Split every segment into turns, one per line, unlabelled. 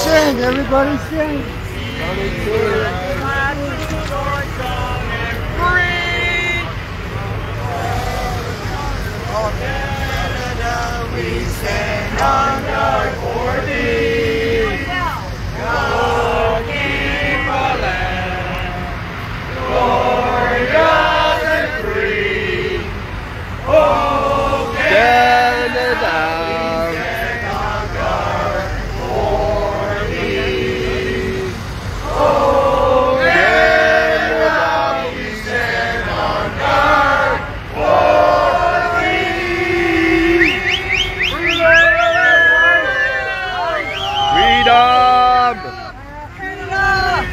Sing, everybody sing. Oh, Canada, we stand on guard for thee. Go keep our land, glorious and free. Oh, Canada.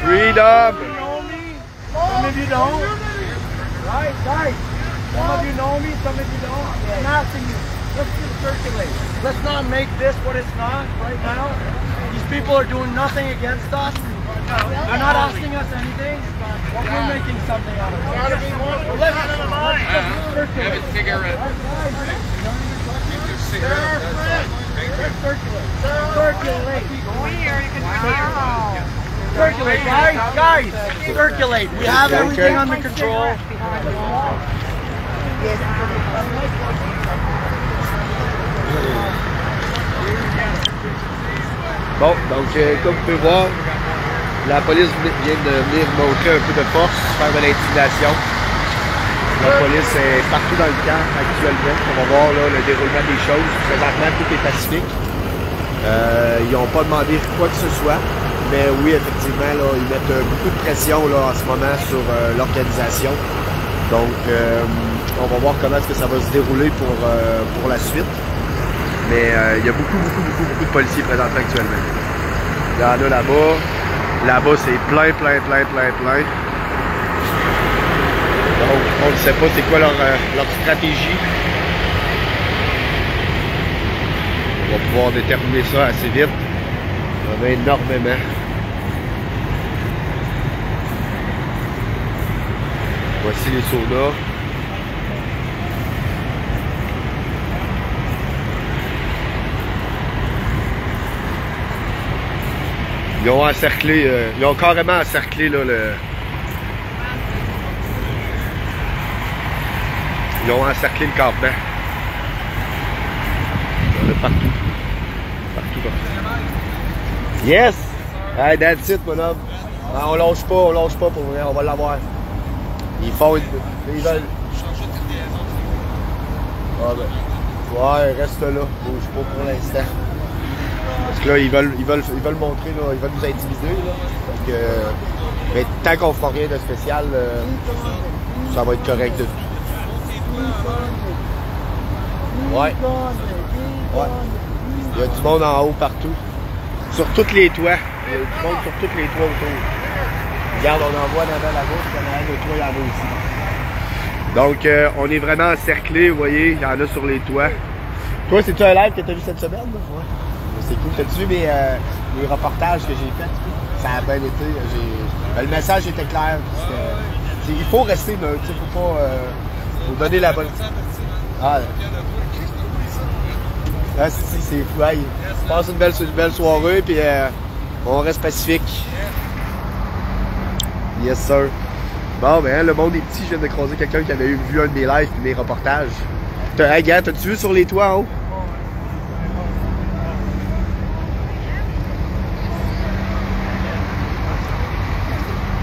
Freedom! Some of you don't. Right, guys. Some of you know me, some of you don't. I'm asking you. Let's just circulate. Let's not make this what it's not right now. These people are doing nothing against us. They're not asking us anything. But we're making something out of it. Let's circulate. Let's circulate. Circulate, guys, circulate. We have everything under control.
Bon, donc comme vous pouvez voir, la police vient de venir montrer un peu de force, faire de l'intimidation. La police est partout dans le camp actuellement. On va voir là, le déroulement des choses. Présentement, tout est pacifique. Ils n'ont pas demandé quoi que ce soit. Mais oui, effectivement, là, ils mettent beaucoup de pression là, en ce moment sur l'organisation. Donc, on va voir comment est-ce que ça va se dérouler pour la suite. Mais il y a beaucoup de policiers présents actuellement. Il y en a là-bas. Là-bas, c'est plein. Donc, on ne sait pas c'est quoi leur stratégie. On va pouvoir déterminer ça assez vite. Il y en a énormément. Voici les saunas. Ils ont encerclé, ils ont carrément encerclé là, ils ont encerclé le campement. Il y en a partout. Partout. Yes! Hey, that's it, mon homme. On lâche pas pour vrai, on va l'avoir. Ils veulent. Ah ben. Ouais, reste là, bouge pas pour l'instant. Parce que là, ils veulent montrer, là, ils veulent nous intimider, là. Donc, mais tant qu'on fera rien de spécial, ça va être correct de tout. Ouais. Il y a du monde en haut partout. Sur tous les toits. Il y a du monde sur tous les toits autour. Regarde, on en voit dans la gauche, il y en a un de toit, il y en a aussi. Donc, on est vraiment encerclé, vous voyez, il y en a sur les toits. Toi, c'est-tu un live que tu as vu cette semaine? Ouais. C'est cool. T'as-tu vu mes reportages que j'ai faits? Ça a bien été. Le message était clair. Il faut rester neutre, il ne faut pas faut donner la bonne. Ah, là, c'est fou. Hey, passe une belle soirée, puis on reste pacifique. Yes, sir. Bon, ben, le monde est petit. Je viens de croiser quelqu'un qui avait vu un de mes lives et mes reportages. Hey, gars, t'as-tu vu sur les toits en haut?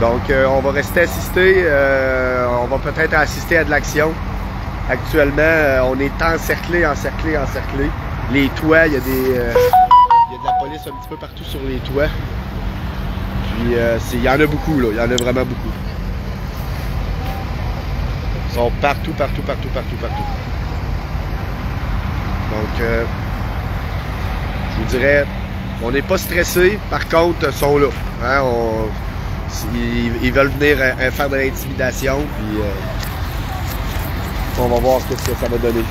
Donc, on va rester assisté. On va peut-être assister à de l'action. Actuellement, on est encerclé. Les toits, il y a de la police un petit peu partout sur les toits. Puis, il y en a beaucoup, là. Il y en a vraiment beaucoup. Ils sont partout. Donc, je vous dirais, on n'est pas stressé. Par contre, ils sont là. Hein, ils veulent venir faire de l'intimidation. Puis, on va voir ce que ça va donner.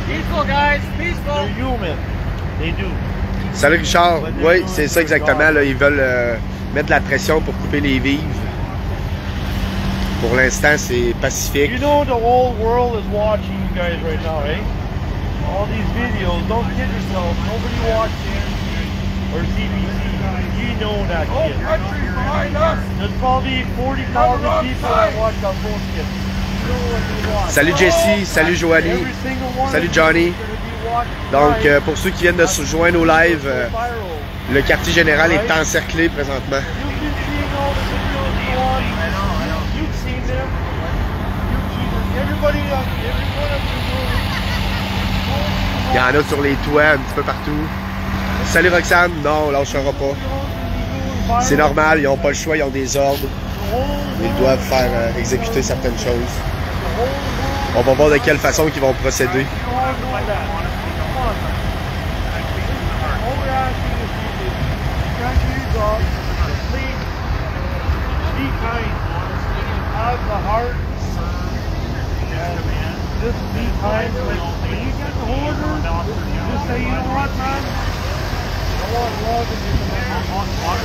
Peaceful, guys. Peaceful. They're human. They do.
Salut Richard. Oui, c'est ça exactement. Là, ils veulent mettre de la pression pour couper les vives. Pour l'instant, c'est pacifique.
You know the whole world is watching you guys right now, right? All these videos. Don't kid yourself. Nobody watching or CBC. You know that shit. There's probably 40,000 people that watch that bullshit.
Salut Jessie, salut Joanie, salut Johnny. Donc, pour ceux qui viennent de se joindre au live, le quartier général est encerclé présentement. Il y en a sur les toits, un petit peu partout. Salut Roxane, non, on lâchera pas. C'est normal, ils n'ont pas le choix, ils ont des ordres. Ils doivent faire exécuter certaines choses. On va voir de quelle façon ils vont procéder.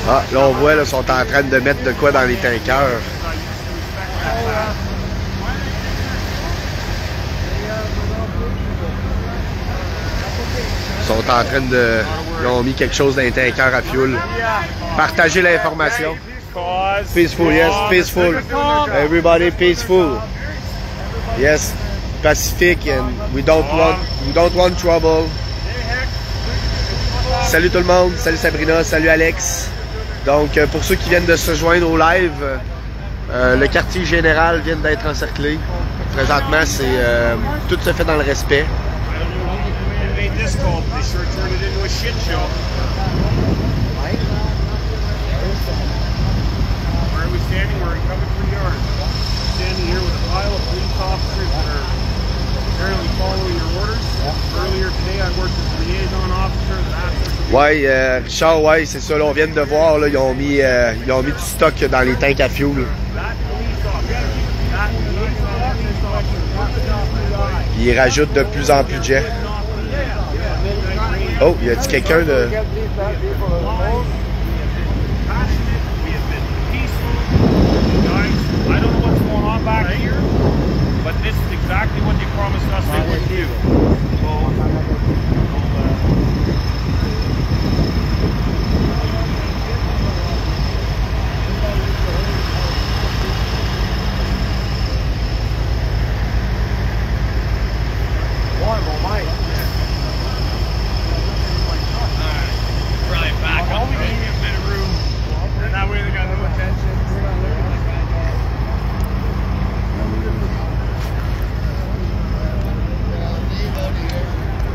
Ah, là on voit, là, ils sont en train de mettre de quoi dans les tankers. Ils sont en train de... Ils ont mis quelque chose dans les tankers à fuel. Partagez l'information. Peaceful, yes, peaceful. Everybody peaceful. Yes, pacific and we don't want trouble. Salut tout le monde, salut Sabrina, salut Alex. Donc pour ceux qui viennent de se joindre au live, le quartier général vient d'être encerclé. Présentement, c'est tout se fait dans le respect. Ouais, Richard, ouais, c'est ça. Là, on vient de voir, là, ils ont mis du stock dans les tanks à fuel. Ils rajoutent de plus en plus de jet. Oh, y a-t-il quelqu'un de...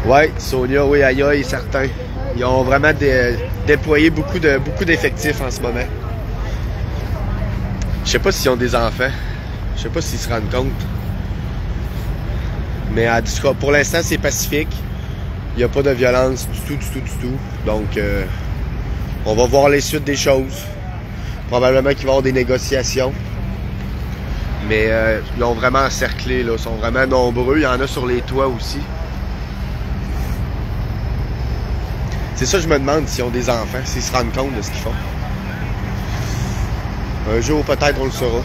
Ouais, Sonia, oui, aïe aïe, certains. Ils ont vraiment déployé beaucoup d'effectifs en ce moment. Je sais pas s'ils ont des enfants. Je sais pas s'ils se rendent compte. Mais en tout cas, pour l'instant, c'est pacifique. Il n'y a pas de violence du tout. Donc, on va voir les suites des choses. Probablement qu'il va y avoir des négociations. Mais ils l'ont vraiment encerclé, là. Ils sont vraiment nombreux. Il y en a sur les toits aussi. C'est ça, je me demande s'ils ont des enfants, s'ils se rendent compte de ce qu'ils font. Un jour, peut-être, on le saura.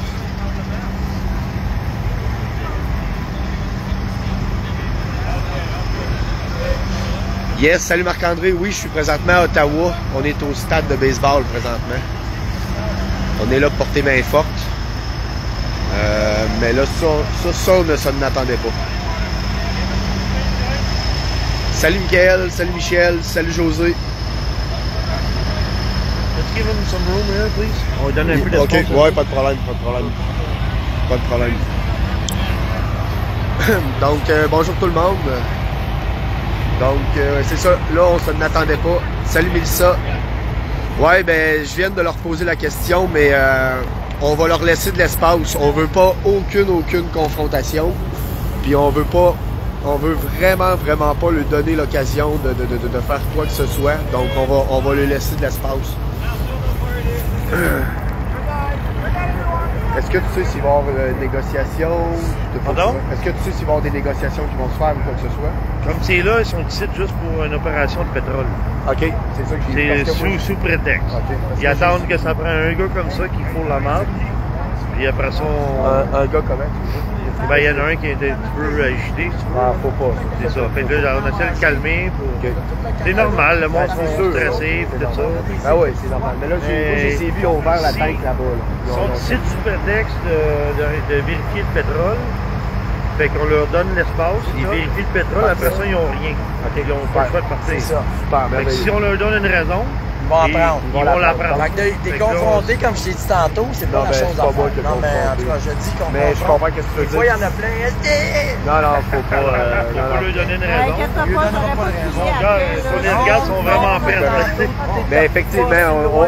Yes, salut Marc-André. Oui, je suis présentement à Ottawa. On est au stade de baseball présentement. On est là pour porter main forte. Mais là, ça ne m'attendait pas. Salut Michael, salut Michel, salut José.
Let's give him some room here, please. On va donner un peu d'espace.
Ok, ouais, pas de problème. Donc, bonjour tout le monde. Donc, c'est ça, là, on se n'attendait pas. Salut Mélissa. Ouais, ben, je viens de leur poser la question, mais on va leur laisser de l'espace. On veut pas aucune confrontation. Puis on veut vraiment pas lui donner l'occasion de faire quoi que ce soit. Donc on va lui laisser de l'espace. Est-ce que tu sais s'il va y avoir une négociation?
Pardon?
Est-ce que tu sais s'il va y avoir des négociations qui vont se faire ou quoi que ce soit?
Comme c'est là, ils sont ici juste pour une opération de pétrole.
OK, c'est ça que j'ai
C'est sous prétexte.
Okay.
Ils attendent que ça prenne un gars comme ça qui fout la marde. Puis après ça,
un gars comment?
ben, il y en a un qui est un petit peu agité, si tu veux.
Ah, faut pas.
C'est ça. Fait que là, on essaie de le calmer. Pour...
Okay.
C'est normal, le monde
Ben,
sont
sûr,
stressés et tout ça.
Ah oui, c'est normal. Mais là, j'ai vu, ils ont ouvert la tank là-bas. Là.
Ils sont ici sous prétexte de vérifier le pétrole. Fait qu'on leur donne l'espace, ils vérifient le pétrole, après ça, ils n'ont rien. Ils n'ont pas le choix de partir.
C'est ça. Super,
fait que si on leur donne une raison,
Ils vont apprendre.
Ils vont l'apprendre.
Fait que t'es confronté, comme je t'ai dit tantôt, c'est pas la chose à faire. Non, mais en tout cas, je dis qu'on
mais je comprends ce que tu veux dire.
Des fois, il y en a plein.
Non, non, faut pas.
faut pas lui donner une raison.
Lui donnera pas de raison.
Sur les regards, sont vraiment en perte.
Mais effectivement,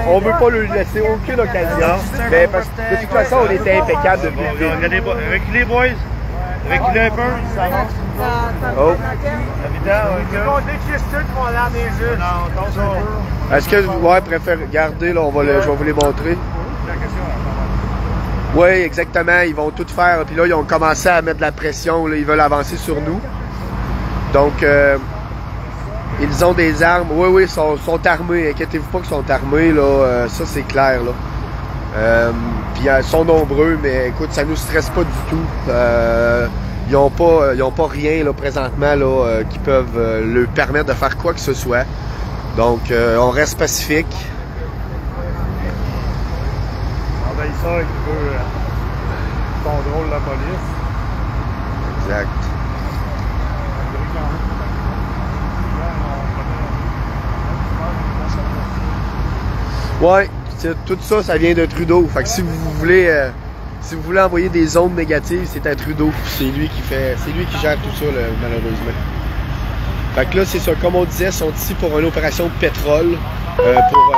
on ne veut pas lui laisser aucune occasion. Mais parce que de toute façon, on était impeccable depuis le début.
Reculez, boys. Reculez un peu. Ça va.
Oh. Est-ce que ouais, préfère garder, là, je vais vous les montrer. Oui, exactement, ils vont tout faire. Puis là, ils ont commencé à mettre de la pression, là, ils veulent avancer sur nous. Donc, ils ont des armes. Oui, oui, ils sont armés. Inquiétez-vous pas qu'ils sont armés, là. Ça, c'est clair, là. Puis ils sont nombreux, mais écoute, ça nous stresse pas du tout. Ils n'ont pas rien là, présentement là, qui peuvent leur permettre de faire quoi que ce soit. Donc, on reste pacifique.
Envahisseur qui veut contrôle la police.
Exact. Ouais, tout ça, ça vient de Trudeau. Fait que si vous voulez envoyer des ondes négatives, c'est à Trudeau. C'est lui qui gère tout ça, là, malheureusement. Fait que là, c'est ça. Comme on disait, ils sont ici pour une opération de pétrole, pour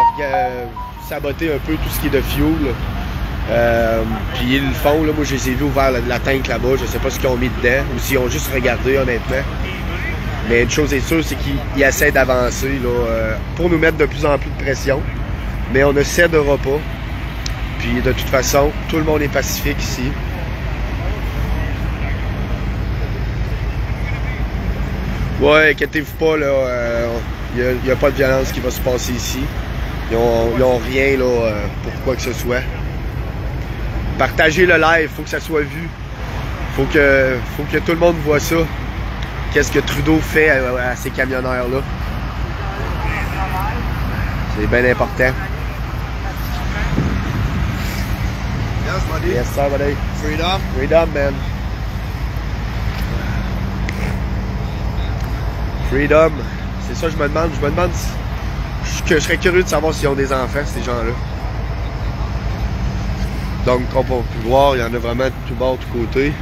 saboter un peu tout ce qui est de fuel. Puis ils le font. Là, moi, je les ai vus ouvrir la tank là-bas. Je sais pas ce qu'ils ont mis dedans ou s'ils ont juste regardé, honnêtement. Mais une chose est sûre, c'est qu'ils essaient d'avancer là, pour nous mettre de plus en plus de pression. Mais on ne cédera pas. Puis de toute façon, tout le monde est pacifique ici. Ouais, inquiétez-vous pas, là. Il n'y a pas de violence qui va se passer ici. Ils ont rien là, pour quoi que ce soit. Partagez le live, il faut que ça soit vu. Faut que tout le monde voit ça. Qu'est-ce que Trudeau fait à ces camionneurs-là. C'est bien important.
Yes, buddy.
Yes, sir, buddy.
Freedom.
Freedom, man. Freedom. C'est ça, je me demande je serais curieux de savoir s'ils ont des enfants, ces gens-là. Donc, comme on peut voir, il y en a vraiment de tout bord, de tout côté.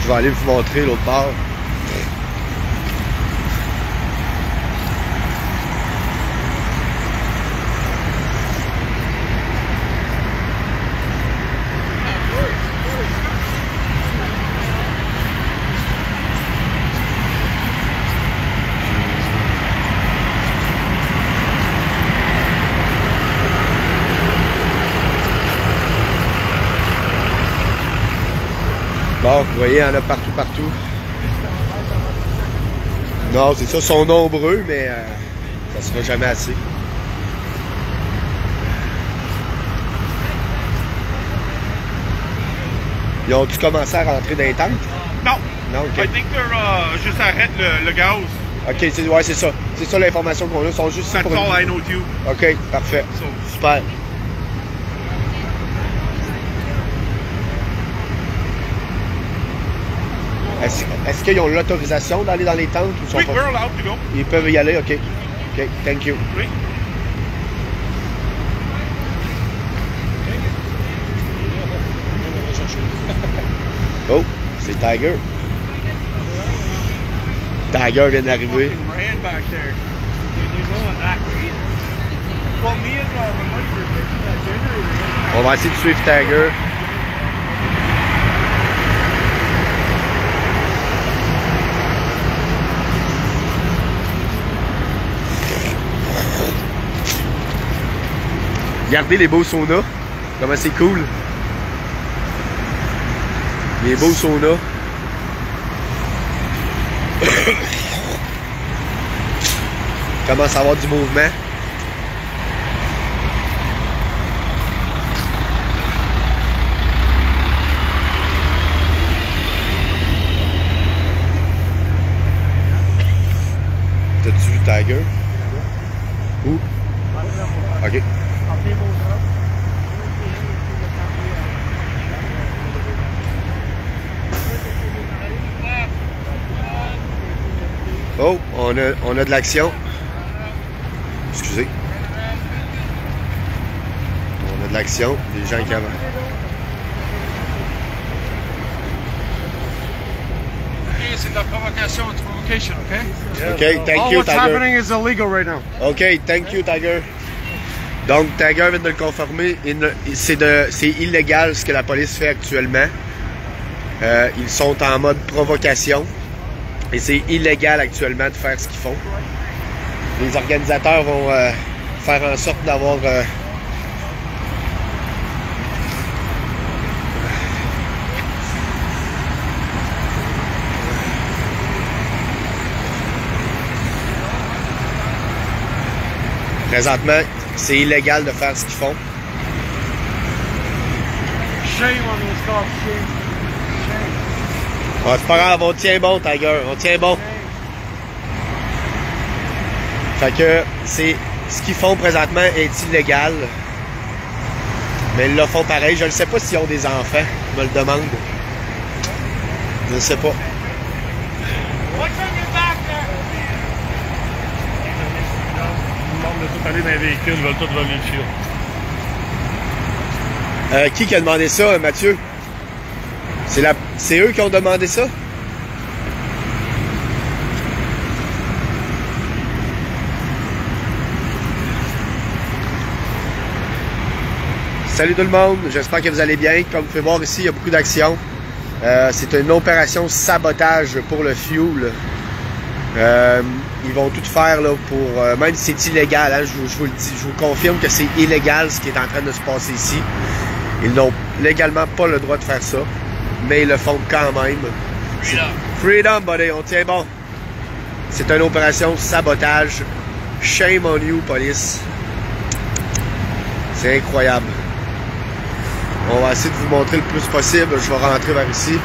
Je vais aller vous montrer l'autre bord. Bon, vous voyez, il y en a partout. Non, c'est ça, ils sont nombreux, mais ça ne sera jamais assez. Ils ont-tu commencé à rentrer dans les tentes?
Non.
Non, ok.
I think they're juste arrête le gaz.
Ok, ouais, c'est ça. C'est ça l'information qu'on a. Ils sont juste ici
That's
pour
all I know too.
Ok, parfait.
So,
Super. Est-ce qu'ils ont l'autorisation d'aller dans les tentes ou sont
oui,
pas...
we're allowed to go.
Ils peuvent y aller, ok. Ok, thank you.
Oui.
Oh, c'est Tiger. Tiger vient d'arriver.
Ran back there. They're going that crazy. Well, me and my buddy were taking that generator.
On va essayer de suivre Tiger. Regardez les beaux saunas. Comment c'est cool. Les beaux saunas. Commence à avoir du mouvement. T'as-tu vu Tiger? Où? Ok. Oh, on a de l'action. Excusez. On a de l'action. Des gens qui avancent.
C'est de la provocation, it's provocation, okay?
Okay, thank
All
you,
what's
Tiger.
happening is illegal right now.
OK, thank you, Tiger. Donc, Tiger vient de le confirmer. C'est illégal ce que la police fait actuellement. Ils sont en mode provocation. Et c'est illégal actuellement de faire ce qu'ils font. Les organisateurs vont faire en sorte d'avoir... Présentement, c'est illégal de faire ce qu'ils font.
Shame on those cops, shame.
Ah, c'est pas grave, on tient bon, Tiger, on tient bon. Fait que c'est ce qu'ils font présentement est illégal. Mais ils le font pareil. Je ne sais pas s'ils ont des enfants. Je me le demande. Je ne sais pas.
De tout aller dans les véhicules, ils veulent tout voler le fil.
Qui a demandé ça, Mathieu? C'est eux qui ont demandé ça? Salut tout le monde, j'espère que vous allez bien. Comme vous pouvez voir ici, il y a beaucoup d'action. C'est une opération sabotage pour le fuel. Ils vont tout faire là pour... même si c'est illégal, hein, je vous le dis, je vous confirme que c'est illégal ce qui est en train de se passer ici. Ils n'ont légalement pas le droit de faire ça, mais ils le font quand même. Freedom, buddy, on tient bon. C'est une opération sabotage. Shame on you, police. C'est incroyable. On va essayer de vous montrer le plus possible. Je vais rentrer vers ici.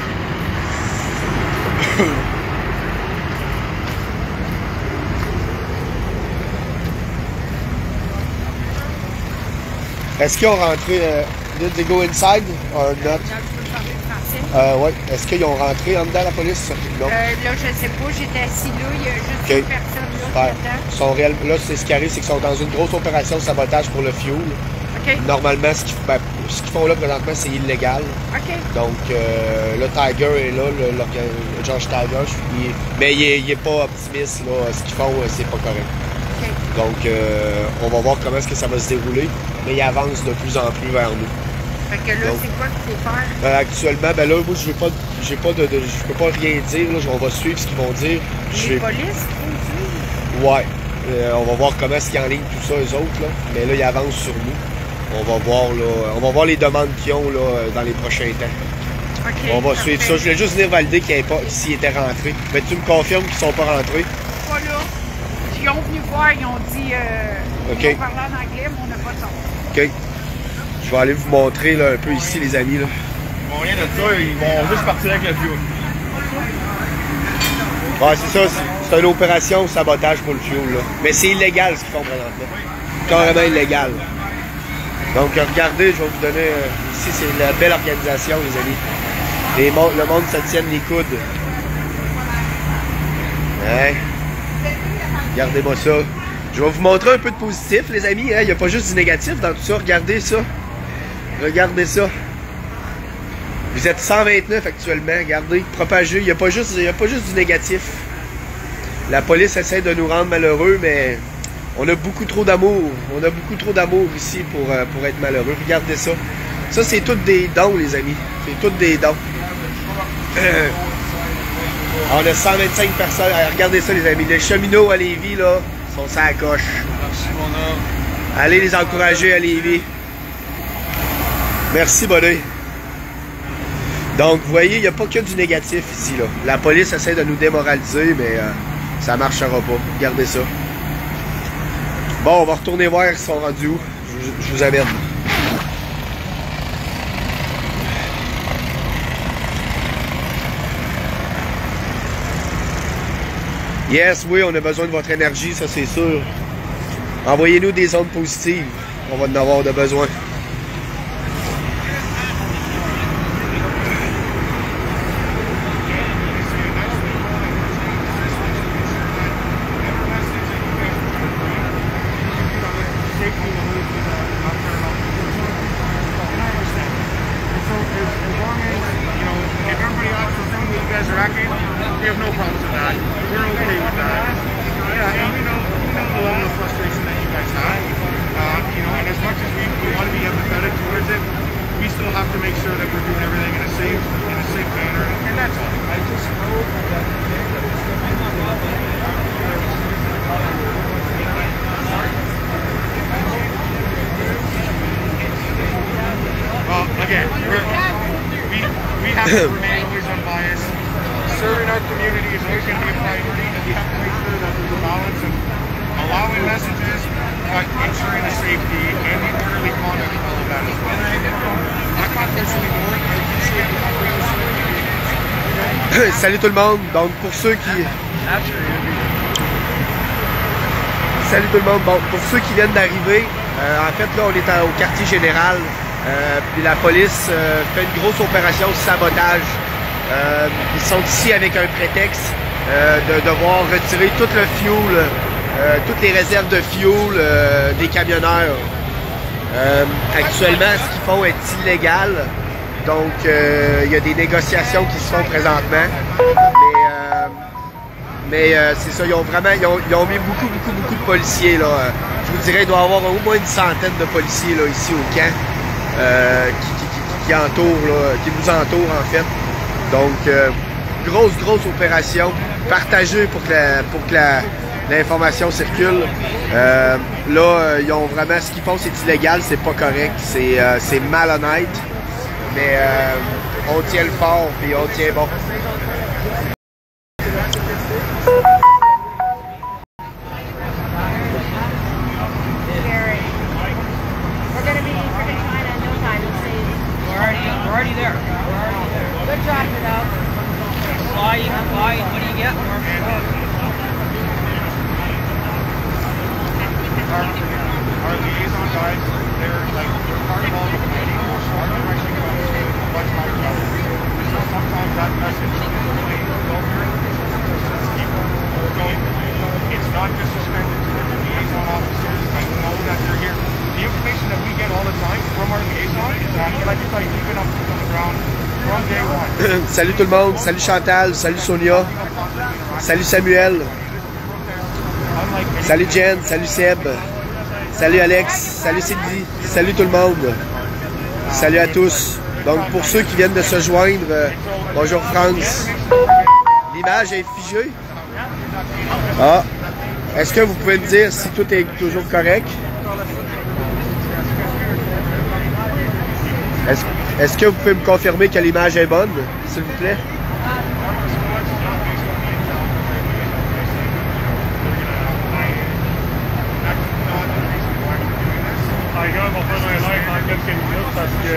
Est-ce qu'ils ont rentré... did they go inside or not? Ouais. Est-ce qu'ils ont rentré en dedans la police? Non.
Là, je sais pas. J'étais assis là. Il y a juste
Okay.
une personne là
Super.
qui attend.
Ils sont là, c'est ce qui arrive, c'est qu'ils sont dans une grosse opération de sabotage pour le fuel.
OK.
Normalement, ce qu'ils font là présentement, c'est illégal.
OK.
Donc, le Tiger est là, le Josh Tiger. Mais il est pas optimiste. Là. Ce qu'ils font, c'est pas correct.
OK.
Donc, on va voir comment est-ce que ça va se dérouler. Mais il avance de plus en plus vers nous.
Fait que là,
Donc,
c'est quoi qu'il faut faire?
Actuellement, ben là, moi, je peux pas rien dire. Là. On va suivre ce qu'ils vont dire.
Les polices, faut dire.
Ouais. On va voir comment est-ce qu'ils enlignent tout ça, eux autres. Là. Mais là, ils avancent sur nous. On va voir les demandes qu'ils ont là, dans les prochains temps.
OK.
On va suivre ça. Je voulais juste venir valider s'ils étaient rentrés. Mais tu me confirmes qu'ils sont pas rentrés?
Pas là. Ils ont venu voir, ils ont dit...
OK.
Ils ont parlé en anglais, mais on n'a pas de son.
OK. Je vais aller vous montrer là, un peu ici, les amis. Là.
Ils vont rien de ça, ils vont juste partir avec le fuel.
Ouais, c'est ça. C'est une opération sabotage pour le fuel. Là. Mais c'est illégal ce qu'ils font présentement. Carrément illégal. Donc, regardez, je vais vous donner... ici, c'est la belle organisation, les amis. Le monde se tienne les coudes. Hein? Regardez-moi ça. Je vais vous montrer un peu de positif, les amis. Hein? Il n'y a pas juste du négatif dans tout ça. Regardez ça. Regardez ça. Vous êtes 129 actuellement. Regardez. Propagé. Il n'y a pas juste du négatif. La police essaie de nous rendre malheureux, mais on a beaucoup trop d'amour. On a beaucoup trop d'amour ici pour être malheureux. Regardez ça. Ça, c'est toutes des dons, les amis. C'est toutes des dons. On a 125 personnes. Regardez ça, les amis. Les cheminots à Lévis, là, sont sur la coche.
Merci, mon homme.
Allez les encourager à Lévis. Merci, Bonnet. Donc, vous voyez, il n'y a pas que du négatif ici, là. La police essaie de nous démoraliser, mais ça ne marchera pas. Regardez ça. Bon, on va retourner voir ils sont rendus où. Je vous amène. Yes, oui, on a besoin de votre énergie, ça c'est sûr. Envoyez-nous des ondes positives. On va en avoir de besoin.
We have to remain always unbiased. Serving our community is always going to be a priority, and we have to make sure that there's a balance of allowing messages, but ensuring the safety and the orderly conduct of all of that as well. I can't personally know it, I appreciate the
Salut tout le monde. Donc pour ceux qui... Salut tout le monde. Bon, pour ceux qui viennent d'arriver, en fait là on est au quartier général. Puis la police fait une grosse opération de sabotage. Ils sont ici avec un prétexte de devoir retirer tout le fuel, toutes les réserves de fuel des camionneurs. Actuellement, ce qu'ils font est illégal. Donc, il y a des négociations qui se font présentement. Mais c'est ça, ils ont mis beaucoup de policiers. Là. Je vous dirais, il doit y avoir au moins une centaine de policiers là, ici au camp. Qui nous entoure en fait. Donc grosse opération partagée pour que l'information circule. Là, ils ont vraiment ce qu'ils font, c'est illégal, c'est pas correct, c'est malhonnête, mais on tient le fort et on tient bon.
Our liaison guys, they're part of all the community. Our direction goes to a much higher level. So sometimes that message is really filtered. It's not just suspended to the liaison officers. I know that they're here. The information that we get all the time from our liaison is that, like you said, we've been up on the ground from day one.
Salut tout le monde, salut Chantal, salut Sonia, salut Samuel, salut Jen, salut Seb, salut Alex, salut Sylvie, salut tout le monde, salut à tous. Donc pour ceux qui viennent de se joindre, bonjour France. L'image est figée. Ah, est-ce que vous pouvez me dire si tout est toujours correct? Est-ce que vous pouvez me confirmer que l'image est bonne, s'il vous plaît?
Les gars vont faire un live dans quelques minutes parce que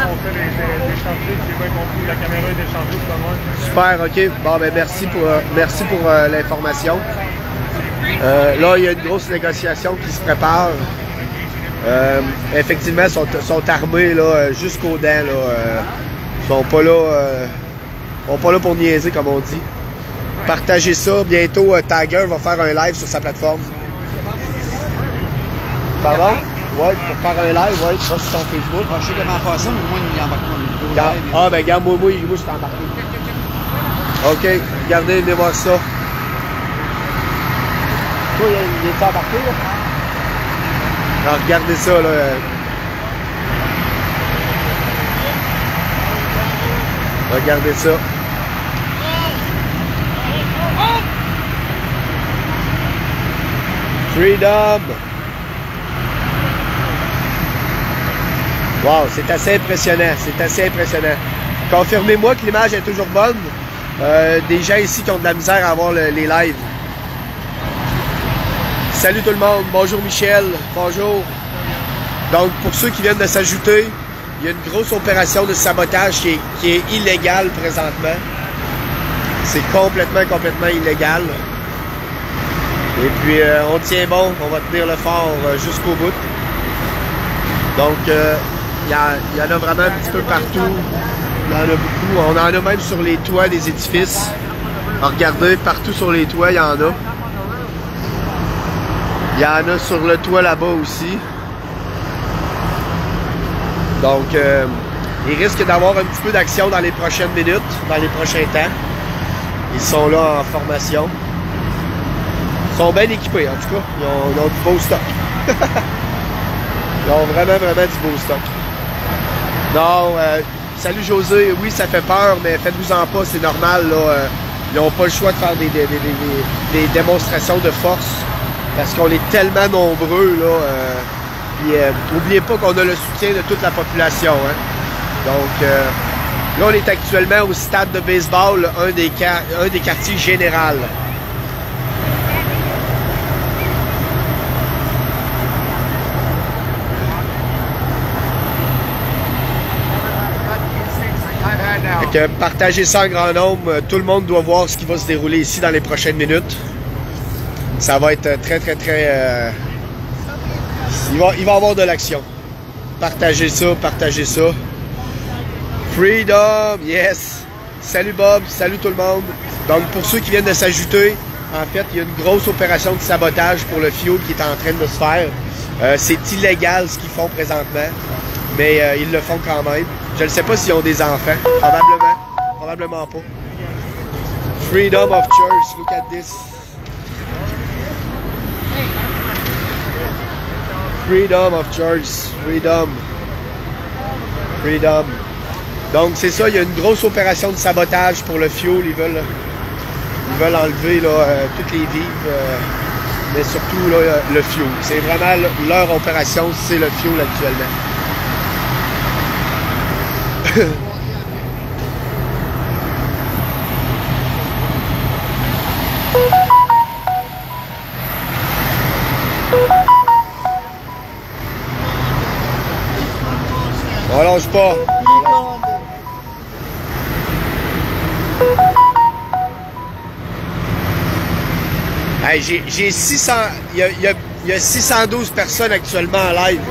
on fait des chantiers, j'ai bien compris, la caméra est déchargée pour moi.
Super, ok. Bon, ben merci pour l'information. Là, il y a une grosse négociation qui se prépare. Effectivement, sont armés là jusqu'aux dents. Ils sont pas là pour niaiser, comme on dit. Partagez ça. Bientôt, Tiger va faire un live sur sa plateforme. Pardon? Ouais, pour faire un live, ouais, ça sur son Facebook.
Je sais comment faire ça, mais moi, il embarque pas.
Ah, ben, regarde, moi, je suis embarqué. OK, regardez, venez voir ça. Toi, il est embarqué, là? Alors, regardez ça, là. Regardez ça. Freedom! Wow, c'est assez impressionnant, c'est assez impressionnant. Confirmez-moi que l'image est toujours bonne. Des gens ici qui ont de la misère à voir les lives. Salut tout le monde, bonjour Michel, bonjour. Donc pour ceux qui viennent de s'ajouter, il y a une grosse opération de sabotage qui est illégale présentement. C'est complètement illégal. Et puis on tient bon, on va tenir le fort jusqu'au bout. Donc il y en a vraiment un petit peu partout. Il y en a beaucoup. On en a même sur les toits des édifices. Alors, regardez, partout sur les toits, il y en a. Il y en a sur le toit là-bas aussi. Donc, il risque d'avoir un petit peu d'action dans les prochaines minutes, dans les prochains temps. Ils sont là en formation. Ils sont bien équipés, en tout cas. Ils ont du beau stock. Ils ont vraiment du beau stock. Non, salut José. Oui, ça fait peur, mais faites-vous-en pas, c'est normal, là. Ils n'ont pas le choix de faire des démonstrations de force parce qu'on est tellement nombreux, là. Puis, n'oubliez pas qu'on a le soutien de toute la population, hein. Donc, là, on est actuellement au stade de baseball, un des quartiers général. Fait que partagez ça en grand nombre. Tout le monde doit voir ce qui va se dérouler ici dans les prochaines minutes. Ça va être très... Il va y avoir de l'action. Partagez ça, partagez ça. Freedom, yes! Salut Bob, salut tout le monde. Donc pour ceux qui viennent de s'ajouter, en fait, il y a une grosse opération de sabotage pour le fuel qui est en train de se faire. C'est illégal ce qu'ils font présentement, mais ils le font quand même. Je ne sais pas s'ils ont des enfants. Probablement pas. Freedom of Church, look at this. Freedom of Church, freedom. Donc c'est ça, il y a une grosse opération de sabotage pour le fuel. Ils veulent enlever là, toutes les vives, mais surtout là, le fuel. C'est vraiment leur opération, c'est le fuel actuellement. On lâche pas. Hey, j'ai 600. Il y a 612 personnes actuellement en live.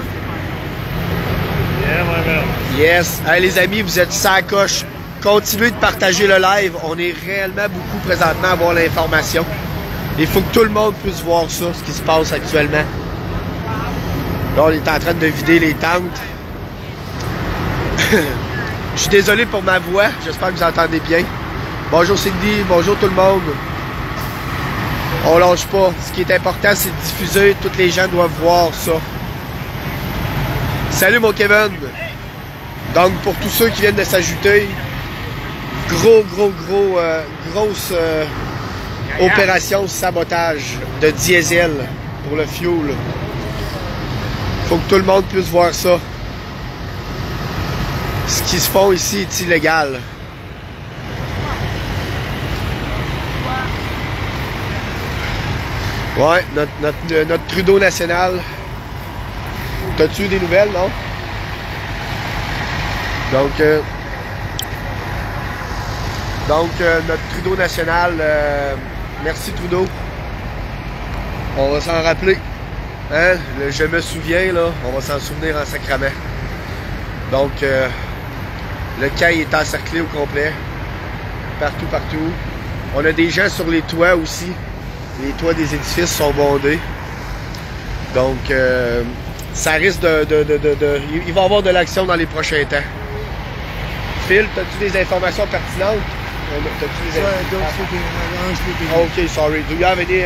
Yeah, my man.
Yes. Hey, les amis, vous êtes sa coche. Continuez de partager le live. On est réellement beaucoup présentement à voir l'information. Il faut que tout le monde puisse voir ça, ce qui se passe actuellement. Là, on est en train de vider les tentes. Je suis désolé pour ma voix. J'espère que vous entendez bien. Bonjour Cindy, bonjour tout le monde. On lâche pas. Ce qui est important, c'est de diffuser. Toutes les gens doivent voir ça. Salut mon Kevin. Donc pour tous ceux qui viennent de s'ajouter, grosse opération sabotage de diesel pour le fuel. Faut que tout le monde puisse voir ça. Ce qui se fait ici est illégal. Ouais, notre Trudeau national. T'as-tu des nouvelles, non? Donc notre Trudeau national, merci Trudeau. On va s'en rappeler. Hein? Je me souviens, là, on va s'en souvenir en sacrament. Donc, le quai est encerclé au complet. Partout. On a des gens sur les toits aussi. Les toits des édifices sont bondés. Donc, ça risque il va y avoir de l'action dans les prochains temps. Phil, as-tu des informations pertinentes? Okay, sorry. Do you have any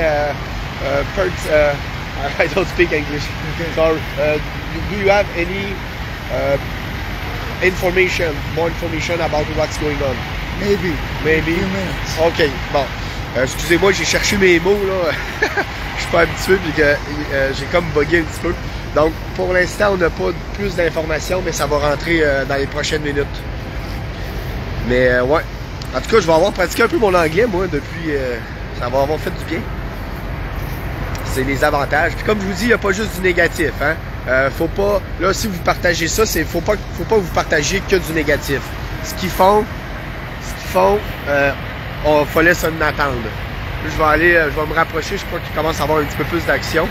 I don't speak English. Okay. Sorry. Do you have any more information about what's going on?
Maybe.
Maybe.
A few minutes.
OK. Bon. Excusez-moi, j'ai cherché mes mots, là. Je suis pas habitué, puis j'ai comme bugué un petit peu. Donc, pour l'instant, on n'a pas plus d'informations, mais ça va rentrer dans les prochaines minutes. Mais ouais. En tout cas, je vais avoir pratiqué un peu mon anglais, moi, depuis... ça va avoir fait du bien. C'est les avantages. Puis comme je vous dis, il n'y a pas juste du négatif. Hein? Faut pas... Là, si vous partagez ça, faut pas que vous partagiez que du négatif. Ce qu'ils font, on fallait s'en attendre. Je vais me rapprocher, je crois qu'il commence à avoir un petit peu plus d'action.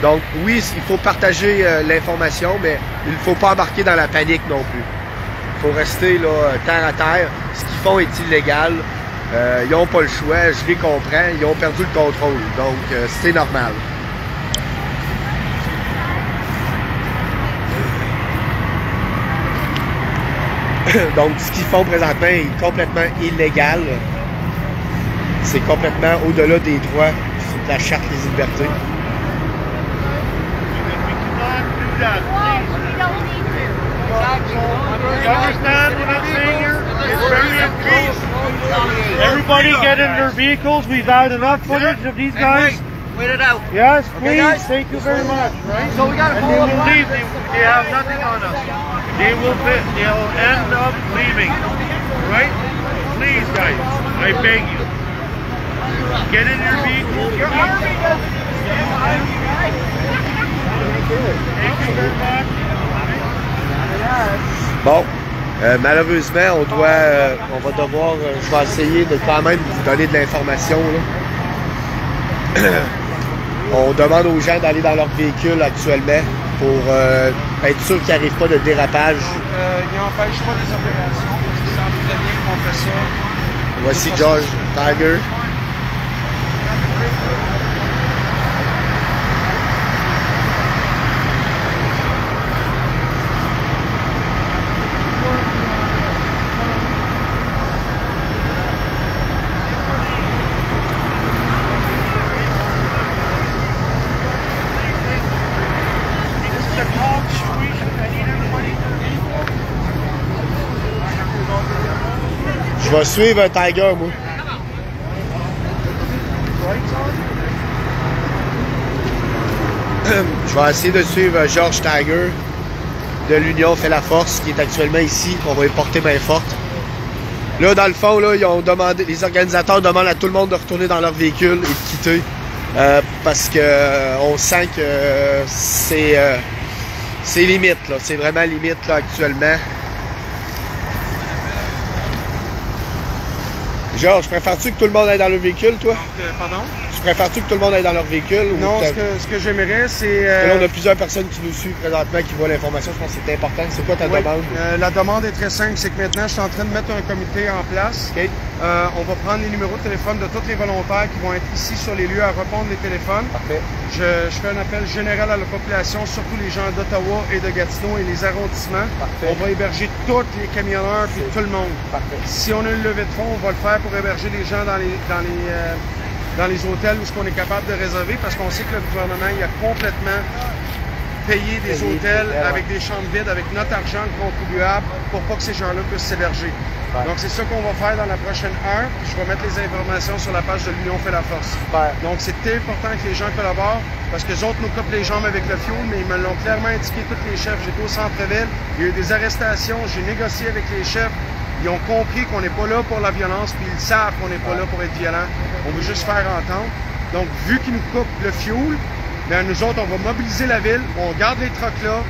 Donc oui, il faut partager l'information, mais il ne faut pas embarquer dans la panique non plus. Il faut rester là, terre à terre. Ce qu'ils font est illégal. Ils n'ont pas le choix, je les comprends. Ils ont perdu le contrôle, donc c'est normal. Donc ce qu'ils font présentement est complètement illégal. C'est complètement au-delà des droits de la Charte des libertés.
Everybody get in their vehicles. We've had enough footage of these guys.
Wait it out.
Yes,
Okay,
please.
guys?
Thank you very much. Right?
So we got to
And
follow
they
up.
will leave. They have nothing on us. They'll end up leaving. Right? Please, guys. I beg you. Get in your vehicles. Your army doesn't. Thank you very much.
Bon, malheureusement, on va devoir, je vais essayer de quand même vous donner de l'information. On demande aux gens d'aller dans leur véhicule actuellement pour être sûr qu'il n'y arrive pas de dérapage.
Ils n'empêchent pas les opérations. Ils savent très bien qu'on fait ça.
Voici George Tiger. Je vais suivre un Tiger, moi. Je vais essayer de suivre George Tiger de l'Union fait la force, qui est actuellement ici. On va y porter main forte. Là, dans le fond, là, ils ont demandé, les organisateurs demandent à tout le monde de retourner dans leur véhicule et de quitter. Parce que on sent que c'est limite, là. C'est vraiment limite là, actuellement. Georges, préfères-tu que tout le monde aille dans le véhicule, toi?
Pardon?
Tu préfères-tu que tout le monde aille dans leur véhicule?
Non, ce que j'aimerais, c'est...
Là, on a plusieurs personnes qui nous suivent présentement, qui voient l'information. Je pense que c'est important. C'est quoi ta demande?
La demande est très simple. C'est que maintenant, je suis en train de mettre un comité en place.
Okay.
On va prendre les numéros de téléphone de tous les volontaires qui vont être ici sur les lieux à répondre les téléphones.
Parfait.
Je fais un appel général à la population, surtout les gens d'Ottawa et de Gatineau et les arrondissements.
Parfait.
On va héberger tous les camionneurs et tout le monde.
Parfait.
Si on a une levée de fonds, on va le faire pour héberger les gens dans les hôtels où on est capable de réserver, parce qu'on sait que le gouvernement il a complètement payé des hôtels avec des chambres vides, avec notre argent de contribuable, pour pas que ces gens-là puissent s'héberger.
Ouais.
Donc c'est ça qu'on va faire dans la prochaine heure. Je vais mettre les informations sur la page de l'Union fait la force.
Super.
Donc c'est important que les gens collaborent, parce que les autres nous coupent les jambes avec le fioul, mais ils me l'ont clairement indiqué, tous les chefs. J'étais au centre-ville, il y a eu des arrestations, j'ai négocié avec les chefs. Ils ont compris qu'on n'est pas là pour la violence, puis ils savent qu'on n'est pas là pour être violent. On veut juste faire entendre. Donc, vu qu'ils nous coupent le fioul, bien, nous autres, on va mobiliser la ville, on garde les trucks là,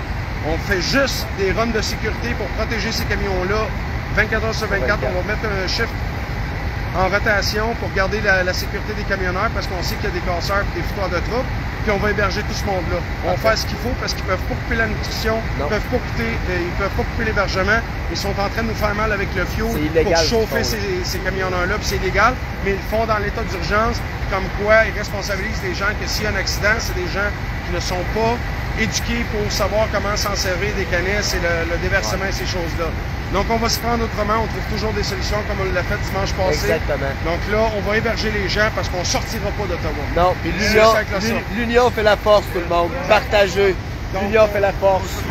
on fait juste des runs de sécurité pour protéger ces camions-là 24 heures sur 24. On va mettre un shift en rotation pour garder la sécurité des camionneurs, parce qu'on sait qu'il y a des casseurs et des fouteurs de troupes, puis on va héberger tout ce monde-là. On va faire ce qu'il faut, parce qu'ils ne peuvent pas couper la nutrition, ils ne peuvent pas couper l'hébergement. Ils sont en train de nous faire mal avec le fioul pour chauffer ces camionneurs-là, puis c'est illégal, mais ils le font dans l'état d'urgence, comme quoi ils responsabilisent les gens que s'il y a un accident, c'est des gens qui ne sont pas éduqués pour savoir comment s'en servir des canisses et le déversement et ces choses-là. Donc, on va se prendre autrement. On trouve toujours des solutions comme on l'a fait dimanche passé.
Exactement.
Donc là, on va héberger les gens parce qu'on ne sortira pas d'Ottawa.
Non, puis l'Union fait la force, tout le monde. Partagez. L'Union fait la force.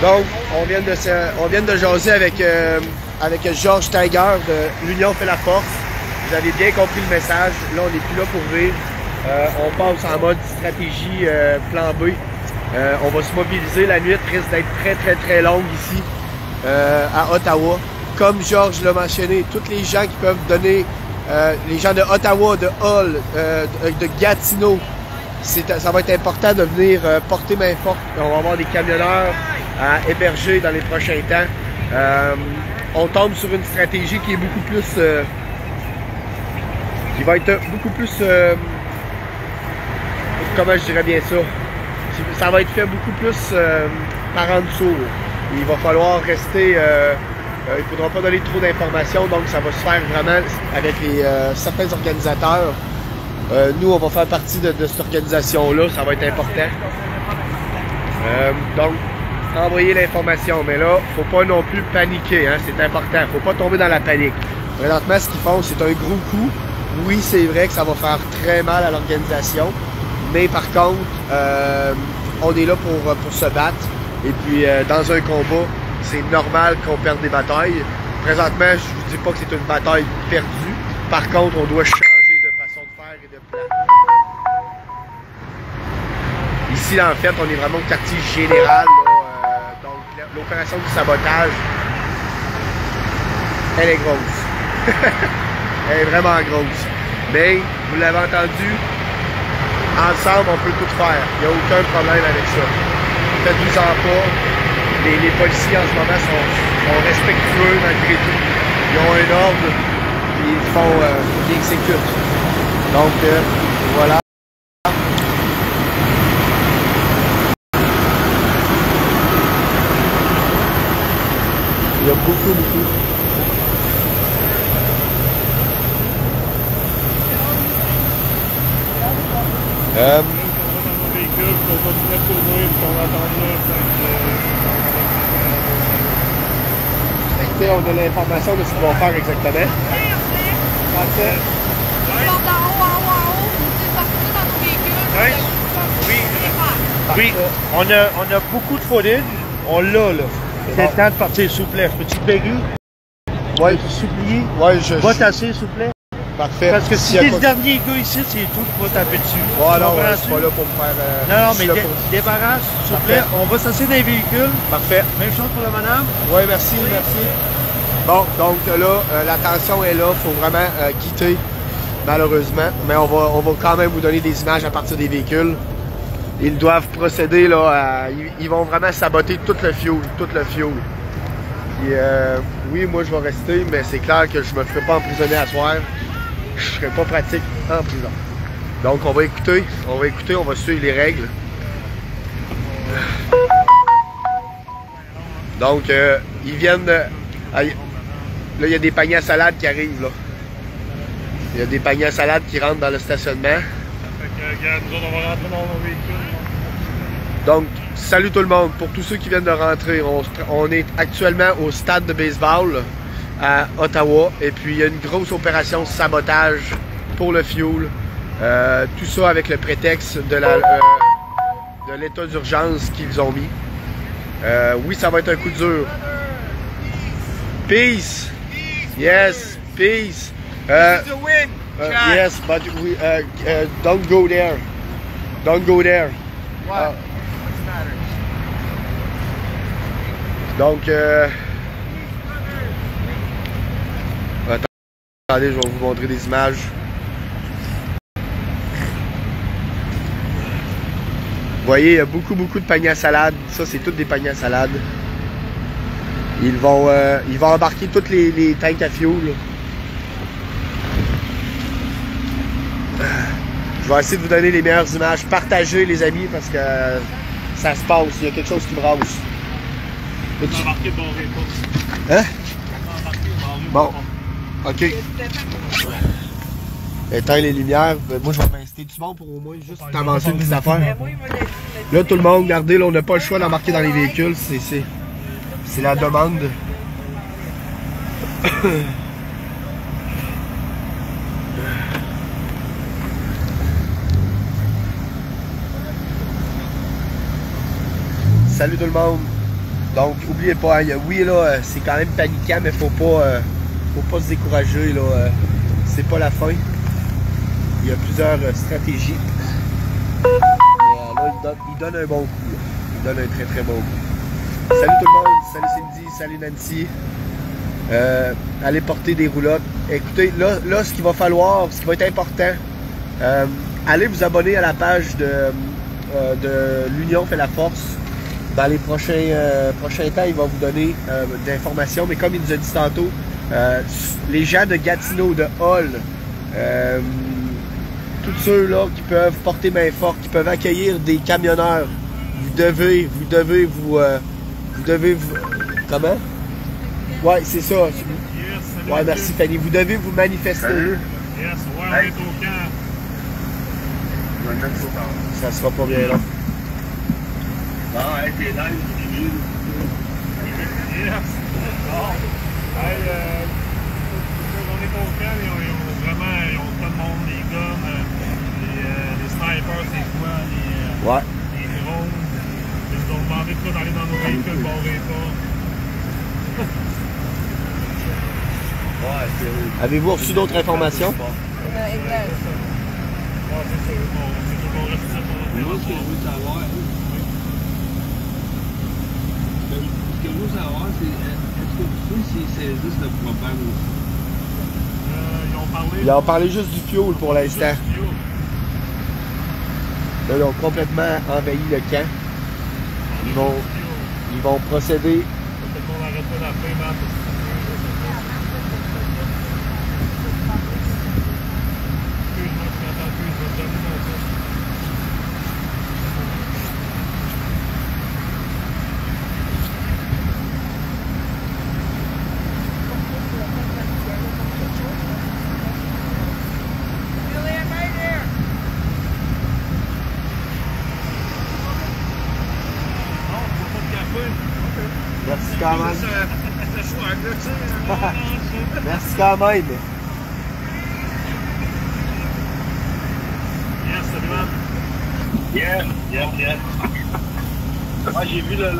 Donc, on vient de jaser avec George Tiger de l'Union fait la force. Vous avez bien compris le message. Là, on n'est plus là pour vivre. On passe en mode stratégie plan B. On va se mobiliser. La nuit risque d'être très longue ici à Ottawa. Comme Georges l'a mentionné, tous les gens qui peuvent donner, les gens de Ottawa, de Hull, de Gatineau, ça va être important de venir porter main forte. On va avoir des camionneurs à héberger dans les prochains temps. On tombe sur une stratégie qui est beaucoup plus... qui va être beaucoup plus... comment je dirais bien ça? Ça va être fait beaucoup plus par en dessous. Il va falloir rester... il ne faudra pas donner trop d'informations, donc ça va se faire vraiment avec certains organisateurs. Nous, on va faire partie de cette organisation-là, ça va être important. Donc, envoyer l'information, mais là, il ne faut pas non plus paniquer, hein, c'est important, il ne faut pas tomber dans la panique. Présentement, ce qu'ils font, c'est un gros coup. Oui, c'est vrai que ça va faire très mal à l'organisation, mais par contre, on est là pour se battre. Et puis, dans un combat, c'est normal qu'on perde des batailles. Présentement, je ne vous dis pas que c'est une bataille perdue. Par contre, on doit changer de façon de faire et de plan. Ici, en fait, on est vraiment au quartier général. Là, donc, l'opération du sabotage, elle est grosse. Elle est vraiment grosse. Mais, vous l'avez entendu, ensemble, on peut tout faire. Il n'y a aucun problème avec ça. Faites-vous-en pas. Les policiers en ce moment sont respectueux malgré tout. Ils ont un ordre, ils exécutent. Donc, voilà. Il y a beaucoup. On a l'information de ce qu'ils vont faire exactement.
Oui, on a beaucoup de footage. On l'a, là. C'est le temps de partir, s'il vous plaît. Peux-tu te béguer?
Oui.
Peux-tu supplier?
Oui,
Va t'asseoir, s'il vous plaît.
Parfait.
Parce que si t'es le dernier gars ici, c'est tout qui va taper dessus.
Voilà, ouais, je suis pas là pour me faire...
Non, mais débarrasse, s'il vous plaît. On va s'asseoir dans les véhicules.
Parfait.
Même chose pour la madame.
Oui, merci. Bon, donc là, la tension est là. Il faut vraiment quitter, malheureusement. Mais on va quand même vous donner des images à partir des véhicules. Ils doivent procéder, là, ils vont vraiment saboter tout le fuel. Puis, oui, moi, je vais rester, mais c'est clair que je me ferai pas emprisonner à soir. Je serai pas pratique en prison. Donc, on va écouter, on va suivre les règles. Donc, ils viennent de... Là, il y a des paniers à salade qui arrivent, là. Il y a des paniers à salade qui rentrent dans le stationnement. Donc, salut tout le monde. Pour tous ceux qui viennent de rentrer, on est actuellement au stade de baseball à Ottawa. Et puis, il y a une grosse opération sabotage pour le fuel. Tout ça avec le prétexte de l'état d'urgence qu'ils ont mis. Oui, ça va être un coup dur. Peace. Yes, peace. Yes, but we don't go there. Don't go there.
What?
Donc, attendez, je vais vous montrer des images. Vous voyez, il y a beaucoup de paniers à salade. Ça, c'est tous des paniers à salade. Ils vont embarquer tous les tanks à fuel. Je vais essayer de vous donner les meilleures images. Partagez, les amis, parce que ça se passe. Il y a quelque chose qui brasse. Hein? Bon. OK. Éteins les lumières. Moi, je vais rester tout bon pour au moins juste t'avancer une petite affaire. Là, tout le monde, regardez, là, on n'a pas le choix d'embarquer dans les véhicules. C'est la demande. Salut tout le monde. Donc, n'oubliez pas, oui, là, c'est quand même paniquant, mais faut pas se décourager, là. C'est pas la fin. Il y a plusieurs stratégies. Mais là, il donne un bon coup. Là. Il donne un très très bon coup. Salut tout le monde, salut Cindy, salut Nancy. Allez porter des roulottes. Écoutez, là ce qu'il va falloir, ce qui va être important, allez vous abonner à la page de l'Union fait la force. Dans les prochains temps, il va vous donner d'informations. Mais comme il nous a dit tantôt, les gens de Gatineau, de Hall, tous ceux-là qui peuvent porter main forte, qui peuvent accueillir des camionneurs, vous devez vous comment? Ouais, c'est ça. Ouais, merci Fanny. Vous devez vous manifester.
Yes, ouais, on est au camp.
Ça sera pas bien long.
Ah, hey, t'es live, yes. Bon. Hey, on est au camp, ils ont tout le monde, les guns, les snipers, c'est quoi, les drones. Ils nous ont demandé de d'aller dans nos véhicules, barrer pas.
Avez-vous reçu d'autres informations?
Moi, ce que je veux savoir, c'est est-ce que tu sais s'ils saisissent le propane aussi?
Ils ont parlé juste du fioul pour l'instant. Là, ils ont complètement envahi le camp. Ils vont procéder. Merci quand même. Merci quand même.
Yes. Moi, j'ai vu le live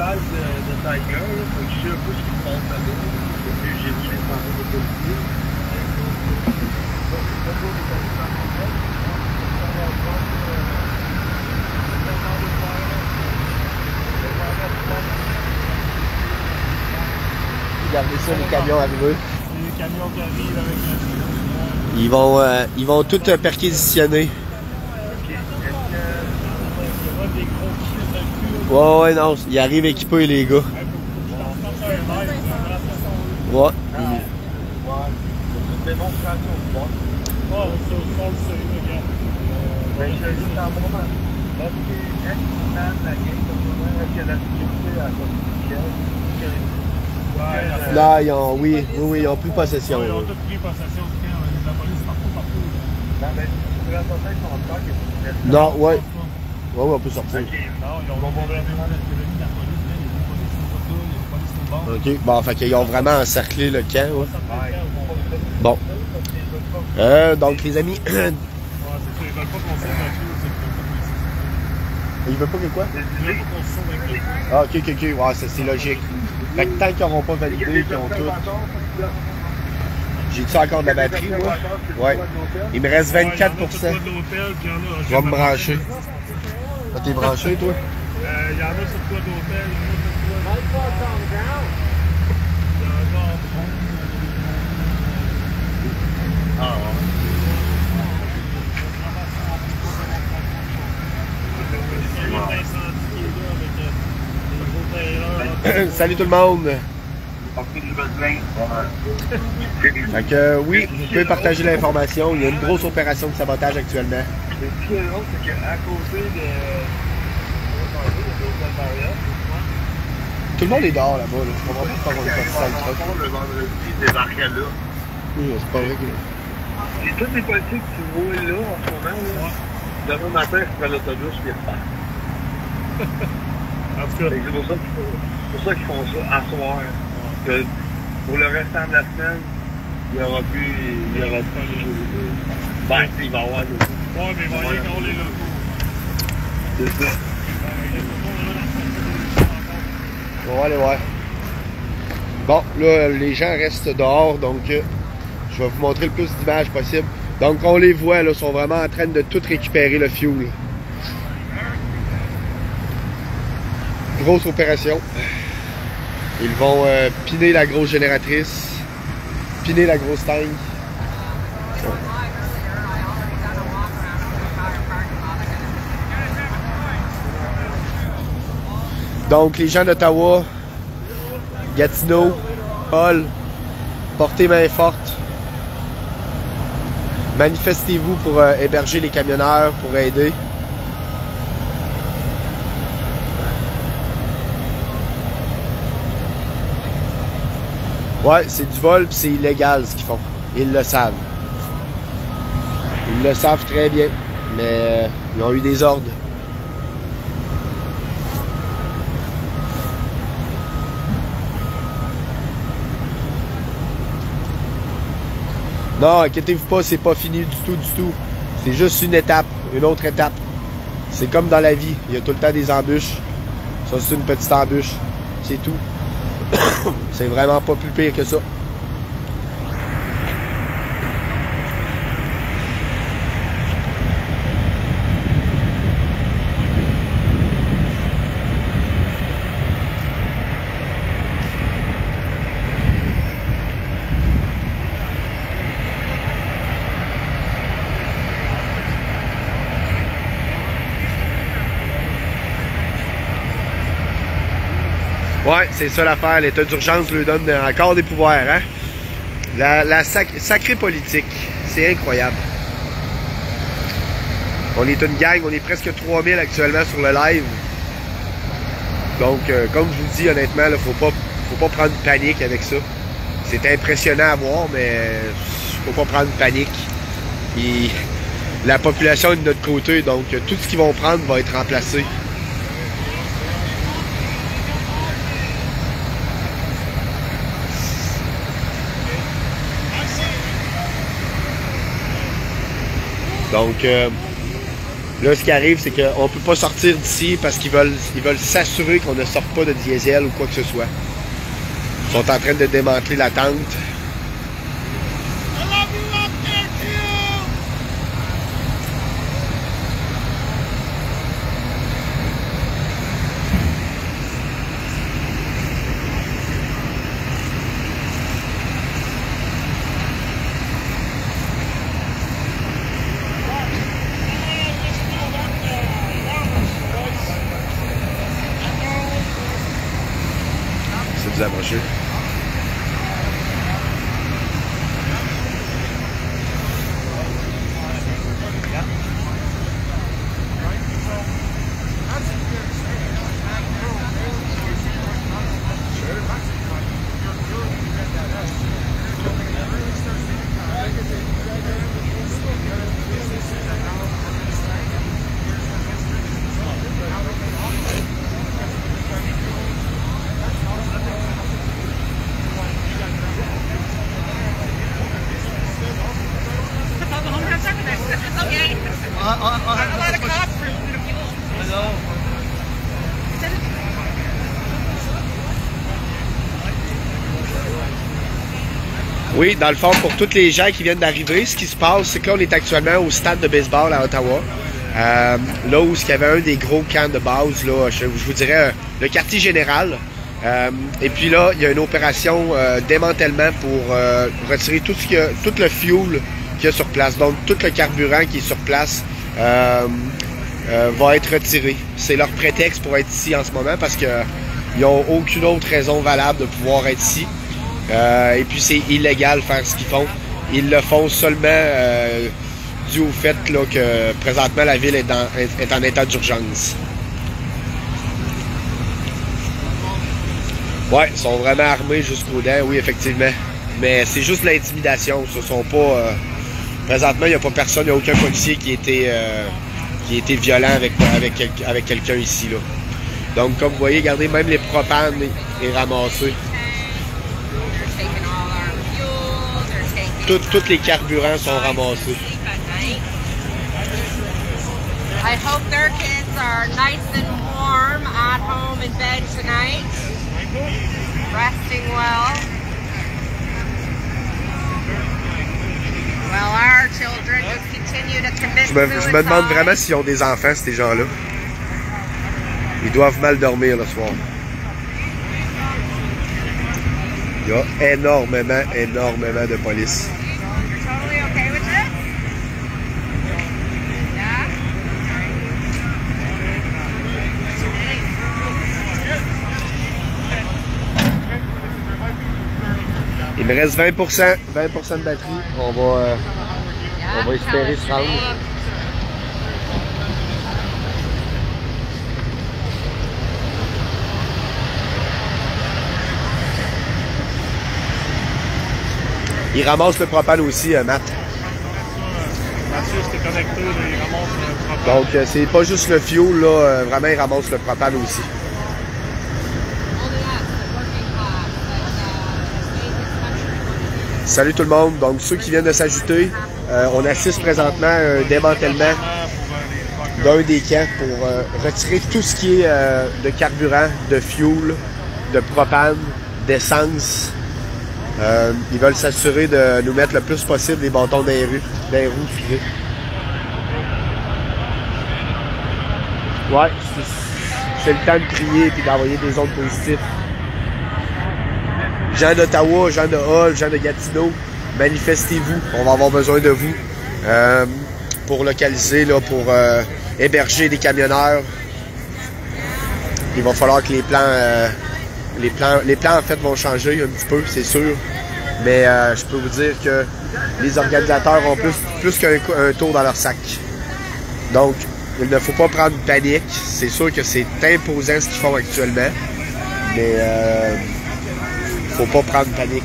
de Tiger, donc je sais un peu ce qui se passe là-bas. J'ai vu les parents de policiers.
Regardez ça, les camions arrivés.
Les camions qui arrivent avec
Ils vont tout perquisitionner. Ouais, non, ils arrivent équipés, les gars. Ouais.
une démonstration de force.
Oh, so close, again.
Mais je dis en moment. Est-ce qu'il la game, est-ce qu'il y a la sécurité à la
Là, ils ont, oui, ils ont pris possession.
Ils ont tous pris possession du camp. La police partout.
Non, mais tu pourrais sortir avec ton stock et tu
Non, ouais. Ouais, on peut sortir.
Non, ils ont bombardé la police, il y a des polices qui sont pas là, il y a des polices qui sont bord.
OK. Bon, fait qu'ils ont vraiment encerclé le camp. Ouais. Bon. Donc, les amis.
Ouais, c'est ça, ils veulent pas qu'on sorte avec eux, c'est
Ils veulent pas que quoi?
ils veulent pas qu'on sorte avec eux.
Ah, OK. Ouais, ça, c'est logique. Fait que tant qu'ils n'auront pas validé, qu'ils ont tout. J'ai-tu encore de la batterie, moi? Ouais. Il me reste 24%. Je vais me brancher. Ah, t'es branché, toi?
Il y en a sur quoi d'hôtel, il y en a sur quoi.
Salut tout le monde! Fait que oui, vous pouvez partager l'information. Il y a une grosse opération de sabotage actuellement.
Le plus drôle, c'est qu'à côté de.
Tout le monde est dehors là-bas. Là. Je comprends pas pourquoi on est parti dans le truc.
Le vendredi, débarquait là.
Oui, c'est pas vrai que.
Et tous les politiques que tu vois là en ce moment, là, demain matin, je prends l'autobus et ils repartent.
En tout cas,
C'est pour ça qu'ils font ça à soir. Que pour le restant de la semaine, il n'y aura plus. Ben, il va y avoir des.
ouais, mais voyez qu'on les locaux.
C'est ça.
On va aller voir. Bon, là, les gens restent dehors, donc je vais vous montrer le plus d'images possible. Donc, on les voit, là, sont vraiment en train de tout récupérer le fuel. Grosse opération. Ils vont piner la grosse génératrice, piner la grosse tank. Donc les gens d'Ottawa, Gatineau, Hall, portez main forte. Manifestez-vous pour héberger les camionneurs, pour aider. Ouais, c'est du vol, puis c'est illégal ce qu'ils font. Ils le savent. Ils le savent très bien, mais ils ont eu des ordres. Non, inquiétez-vous pas, c'est pas fini du tout. C'est juste une étape, une autre étape. C'est comme dans la vie, il y a tout le temps des embûches. Ça, c'est une petite embûche. C'est tout. C'est vraiment pas plus pire que ça. Ouais, c'est ça l'affaire. L'état d'urgence lui donne encore des pouvoirs, hein? La sacrée politique. C'est incroyable. On est une gang, on est presque 3000 actuellement sur le live. Donc, comme je vous dis, honnêtement, il faut pas prendre panique avec ça. C'est impressionnant à voir, mais faut pas prendre panique. Et la population est de notre côté, donc tout ce qu'ils vont prendre va être remplacé. Donc, là, ce qui arrive, c'est qu'on ne peut pas sortir d'ici parce qu'ils veulent s'assurer qu'on ne sorte pas de diesel ou quoi que ce soit. Ils sont en train de démanteler la tente. C'est approché. Oui, dans le fond, pour tous les gens qui viennent d'arriver, ce qui se passe, c'est que là, on est actuellement au stade de baseball à Ottawa. Là où il y avait un des gros camps de base, là, je vous dirais le quartier général. Et puis là, il y a une opération démantèlement pour retirer tout le fuel qu'il y a sur place. Donc, tout le carburant qui est sur place va être retiré. C'est leur prétexte pour être ici en ce moment parce qu'ils n'ont aucune autre raison valable de pouvoir être ici. Et puis c'est illégal faire ce qu'ils font. Ils le font seulement dû au fait là, que présentement la ville est en état d'urgence. Ouais, ils sont vraiment armés jusqu'aux dents, oui effectivement. Mais c'est juste l'intimidation. Ce sont pas. Présentement, il n'y a pas personne, il n'y a aucun policier qui a été violent avec quelqu'un ici là. Donc comme vous voyez, regardez, même les propanes est ramassé. Tous les carburants sont ramassés.
I hope their kids are nice and warm at home in bed tonight, resting well. Well, our children just continue to commit suicide.
Je me demande vraiment s'ils ont des enfants, ces gens-là. Ils doivent mal dormir le soir. Il y a énormément de police. Il me reste 20% de batterie. On va espérer se rendre. Il ramasse le propane aussi, Matt.
Mathieu, c'est connecté, il ramasse le propane.
Donc, c'est pas juste le fuel, là, vraiment, il ramasse le propane aussi. Salut tout le monde. Donc, ceux qui viennent de s'ajouter, on assiste présentement à un démantèlement d'un des camps pour retirer tout ce qui est de carburant, de fuel, de propane, d'essence. Ils veulent s'assurer de nous mettre le plus possible les bâtons dans les roues. Ouais, c'est le temps de crier et d'envoyer des ondes positives. Gens d'Ottawa, gens de Hull, gens de Gatineau, manifestez-vous. On va avoir besoin de vous pour localiser, là, pour héberger des camionneurs. Il va falloir que les plans en fait vont changer un petit peu, c'est sûr. Mais je peux vous dire que les organisateurs ont plus qu'un tour dans leur sac. Donc, il ne faut pas prendre panique. C'est sûr que c'est imposant ce qu'ils font actuellement. Mais faut pas prendre panique.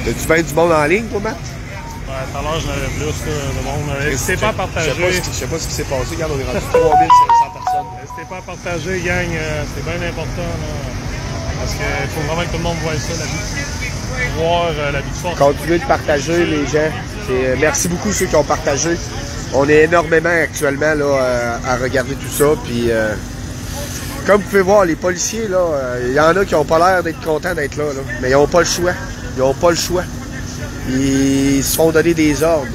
T'as-tu bien du monde en ligne, toi, Matt?
Ouais, tout à l'heure, j'en avais plus de monde. N'hésitez pas à partager.
Je sais pas ce qui s'est passé. Regarde, on est rendu 3500 personnes.
N'hésitez pas à partager, gang. C'est bien important. Là, parce qu'il faut vraiment que tout le monde voie ça, la vie. Voir la vie de force.
Continuez de partager, les gens. Merci beaucoup ceux qui ont partagé. On est énormément actuellement là, à regarder tout ça. Puis, comme vous pouvez voir, les policiers, là, il y en a qui n'ont pas l'air d'être contents d'être là, mais ils n'ont pas le choix. Ils n'ont pas le choix. Ils se font donner des ordres.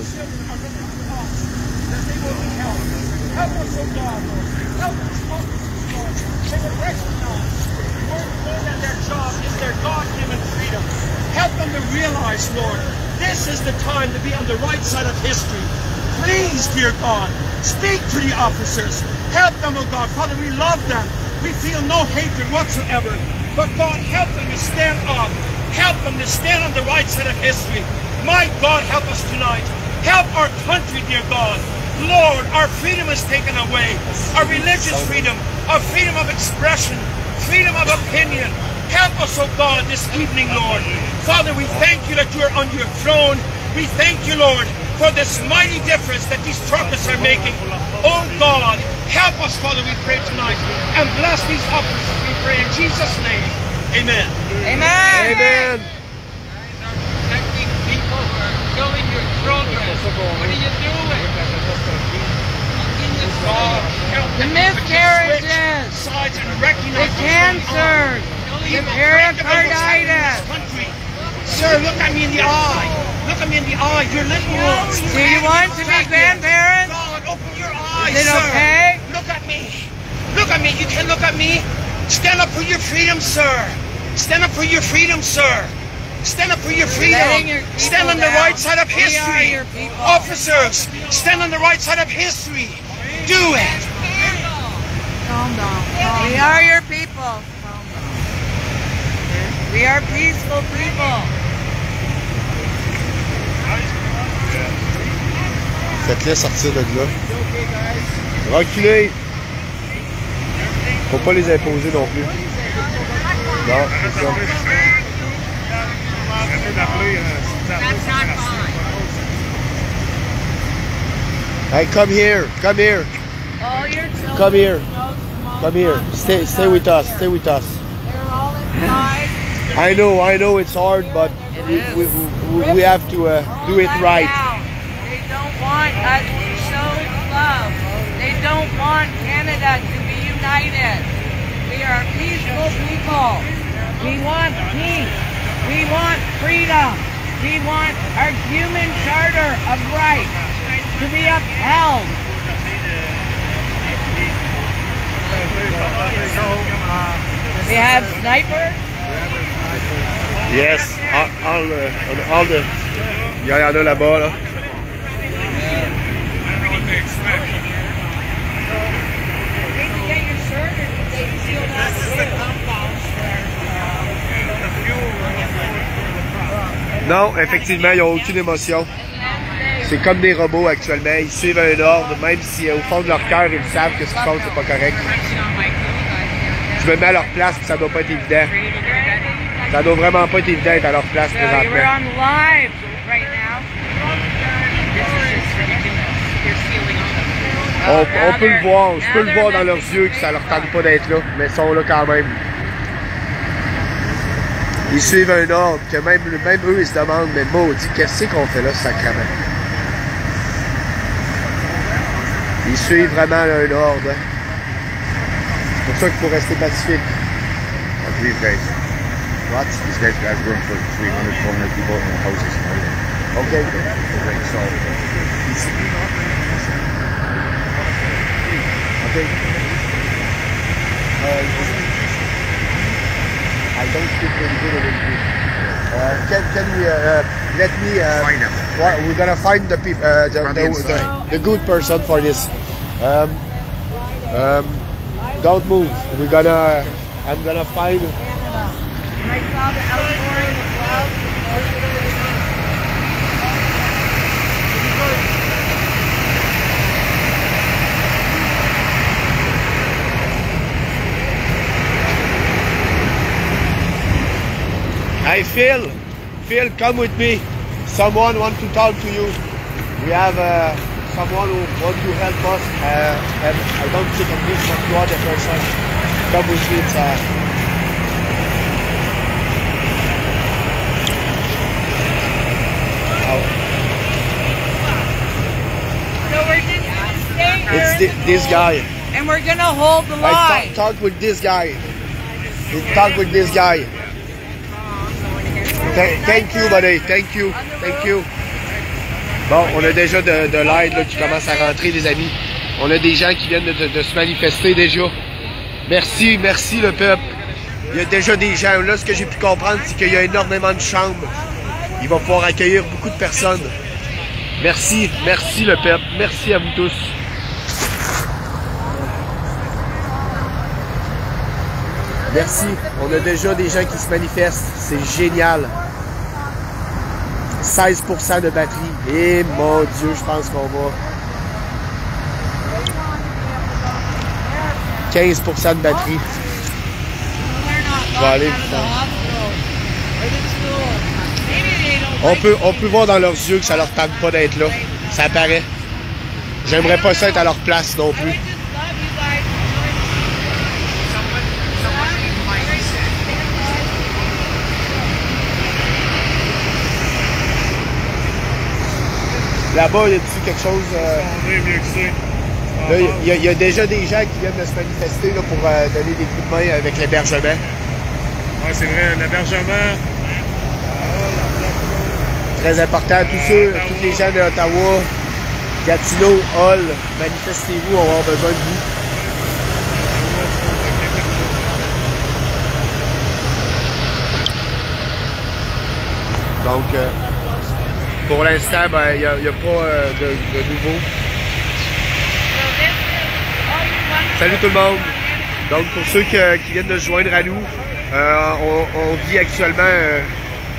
Help them to realize, Lord, this is the time to be on the right side of history. Please, dear God, speak to the officers. Help them, oh God. Father, we love them. We feel no hatred whatsoever. But God, help them to stand up. Help them to stand on the right side of history. My God, help us tonight. Help our country, dear God. Lord, our freedom is taken away. Our religious freedom, our freedom of expression, freedom of opinion. Help us, oh God, this evening, Lord. Father, we thank you that you are on your throne. We thank you, Lord, for this mighty difference that these truckers are making. Oh God, help us, Father, we pray tonight. And bless these officers, we pray in Jesus' name. Amen.
Amen.
Amen.
Protecting people who are killing your children. What are you doing? God, help
The
them
miscarriages,
sides and
the
recognize
cancers, the pericarditis.
Sir, look at me in the eye. Look at me in the eye. You're little ones.
Do you want to be grandparents?
God, open your eyes,
Is it
sir.
okay?
Look at me. Look at me. You can look at me. Stand up for your freedom, sir. Stand up for your freedom, sir. Stand up for your freedom.
Letting your people
Stand on the
down.
right side of
We are
history.
your people.
Officers, stand on the right side of history. Do it.
Calm down. We are your people. Calm down. We are peaceful people.
Faites-les sortir de là. Reculez! Faut pas les imposer non plus. Non, c'est ça.
That's not fine.
Hey, come here. Come here.
All your children.
Come here.
No smoke.
Come here. Stay with us. Stay with us.
They're all inside.
I know it's hard, but we have to do it right.
Now. They don't want us to show love. They don't want Canada to be united. We are peaceful people. We want peace. We want freedom. We want our human charter of rights. to be upheld. We have snipers.
Yes, all the... Il y en a là-bas, là. Non, effectivement, ils n'ont aucune émotion. C'est comme des robots actuellement. Ils suivent un ordre, même si au fond de leur cœur, ils savent que ce qu'ils font, c'est pas correct. Je me mets à leur place, puis ça doit pas être évident. Ça doit vraiment pas être évident d'être à leur place présentement. On peut le voir, je peux le voir dans leurs yeux que ça leur tente pas d'être là, mais ils sont là quand même. Ils suivent un ordre que même eux, ils se demandent, mais maudit, qu'est-ce qu'on fait là, sacrément? Ils suivent vraiment un ordre. C'est pour ça qu'il faut rester pacifique.
These guys. What? These guys have room for 300, 400 people in the houses.
Okay.
Right, so.
Okay. I don't speak very good English. Can we let me
Find them.
we're gonna find the people, the good person for this. Don't move. I'm gonna find.
I saw the outpouring of love.
Hey Phil, come with me. Someone wants to talk to you. We have someone who wants to help us. And I don't speak English, but you are the person. Come with me.
So we're just gonna stay here.
It's this guy.
And we're gonna hold the line.
Talk with this guy. Talk with this guy. Thank you, buddy. Thank you. Bon, on a déjà de l'aide qui commence à rentrer, les amis. On a des gens qui viennent de se manifester déjà. Merci le peuple. Il y a déjà des gens. Là, ce que j'ai pu comprendre, c'est qu'il y a énormément de chambres. Il va pouvoir accueillir beaucoup de personnes. Merci le peuple. Merci à vous tous. Merci. On a déjà des gens qui se manifestent. C'est génial. 16% de batterie. Et mon Dieu, je pense qu'on va... 15% de batterie. Je vais aller... On peut voir dans leurs yeux que ça leur tente pas d'être là. Ça apparaît. J'aimerais pas ça être à leur place non plus. Là-bas, y a-t-il quelque chose... Là, il y a déjà des gens qui viennent de se manifester là, pour donner des coups de main avec l'hébergement.
Oui, c'est vrai, l'hébergement.
Très important. Tous les gens d'Ottawa, Gatineau, Hull, manifestez-vous, on va avoir besoin de vous. Donc, pour l'instant, il n'y a pas de nouveau. Salut tout le monde! Donc, pour ceux qui viennent de se joindre à nous, on vit actuellement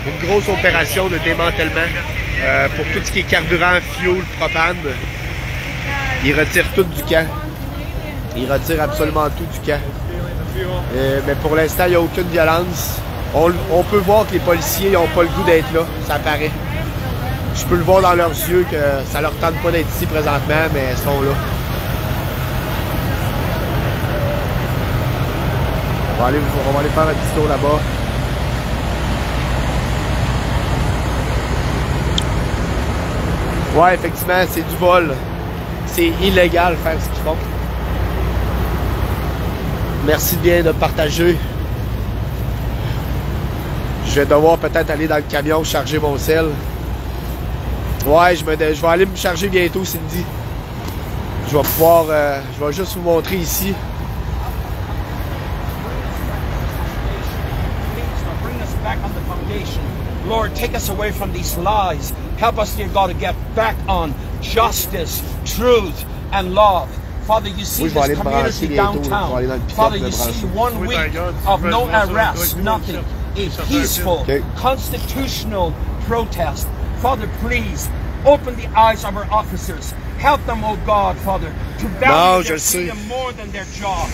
une grosse opération de démantèlement pour tout ce qui est carburant, fioul, propane. Ils retirent tout du camp. Ils retirent absolument tout du camp. Mais pour l'instant, il n'y a aucune violence. On peut voir que les policiers n'ont pas le goût d'être là, ça apparaît. Je peux le voir dans leurs yeux que ça leur tente pas d'être ici présentement, mais ils sont là. On va aller faire un petit tour là-bas. Ouais, effectivement, c'est du vol. C'est illégal de faire ce qu'ils font. Merci bien de partager. Je vais devoir peut-être aller dans le camion charger mon sel. Ouais, je vais aller me charger bientôt, Cindy. Je vais pouvoir... je vais juste vous montrer ici.
Bring us back on the foundation. Lord, take us away from these lies. Help us, dear God, to get back on justice, truth, and love. Father, you see this community downtown. Father, you see 1 week of no arrests, nothing. A peaceful, constitutional protest. Father, please open the eyes of our officers. Help them, oh God, Father, to value their freedom more than their job.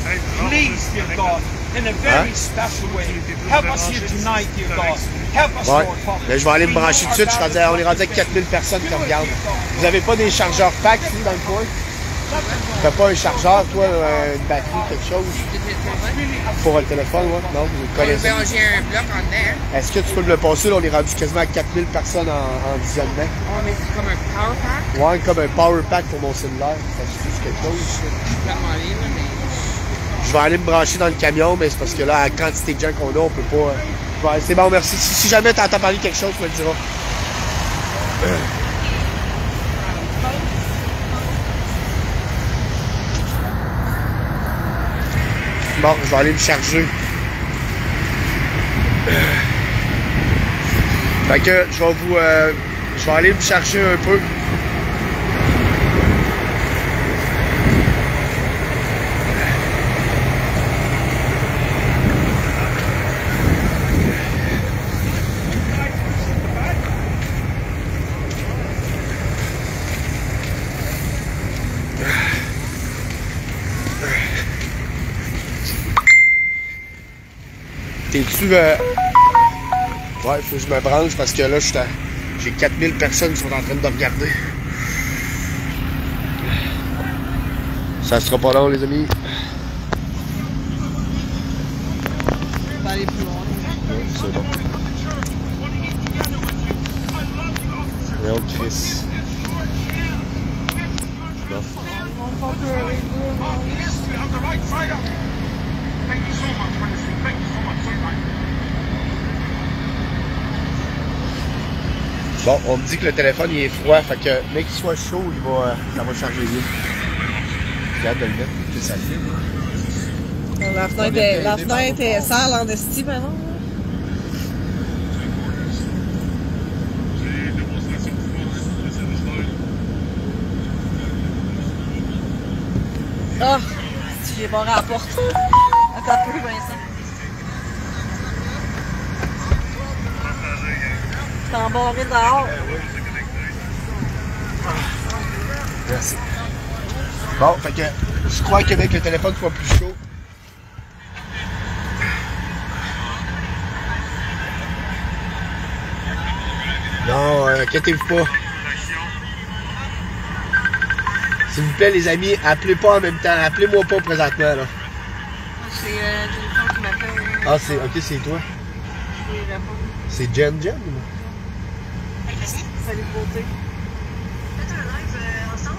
Please, dear God, in a very special way. Help us here tonight, dear God. Help us, Lord, Father.
Mais je vais aller me brancher tout de suite. On est rendu à 4000 personnes qui regardent. Vous n'avez pas des chargeurs PAC ici dans le coin? T'as pas un chargeur, toi, une batterie, quelque chose? Pour le téléphone, ouais? Non, vous connaissez.
J'ai un bloc en dedans.
Est-ce que tu peux me le passer? Là, on est rendu quasiment à 4000 personnes en visionnement.
Oh, mais c'est comme un power pack?
Ouais, comme un power pack pour mon cellulaire. Ça suffit quelque chose?
Je vais demander, là, mais...
Je vais aller me brancher dans le camion, mais c'est parce que là, à la quantité de gens qu'on a, on peut pas... C'est bon, merci. Si jamais tu entends parler de quelque chose, tu me le diras. Bon, je vais aller me charger. Fait que je vais aller me charger un peu. T'es-tu... Ouais, faut que je me branche parce que là, j'ai 4000 personnes qui sont en train de me regarder. Ça sera pas long, les amis.
On va aller plus loin.
C'est bon. Real Chris. Bon, on me dit que le téléphone il est froid, fait que mec qu'il soit chaud, ça va charger bien. J'ai hâte de le mettre, que ça fait.
La fenêtre est sale en esti maintenant. Ah! Si j'ai barré à la porte. Attends un peu, Vincent. T'es embarré dehors.
Merci. Bon, fait que je crois qu'avec le téléphone soit plus chaud. Non, inquiétez-vous pas. S'il vous plaît, les amis, appelez pas en même temps. Appelez-moi pas présentement, là.
C'est Jennifer qui m'appelle.
Ah, c'est toi? C'est Jen?
Salut, beauté.
Faites un live ensemble?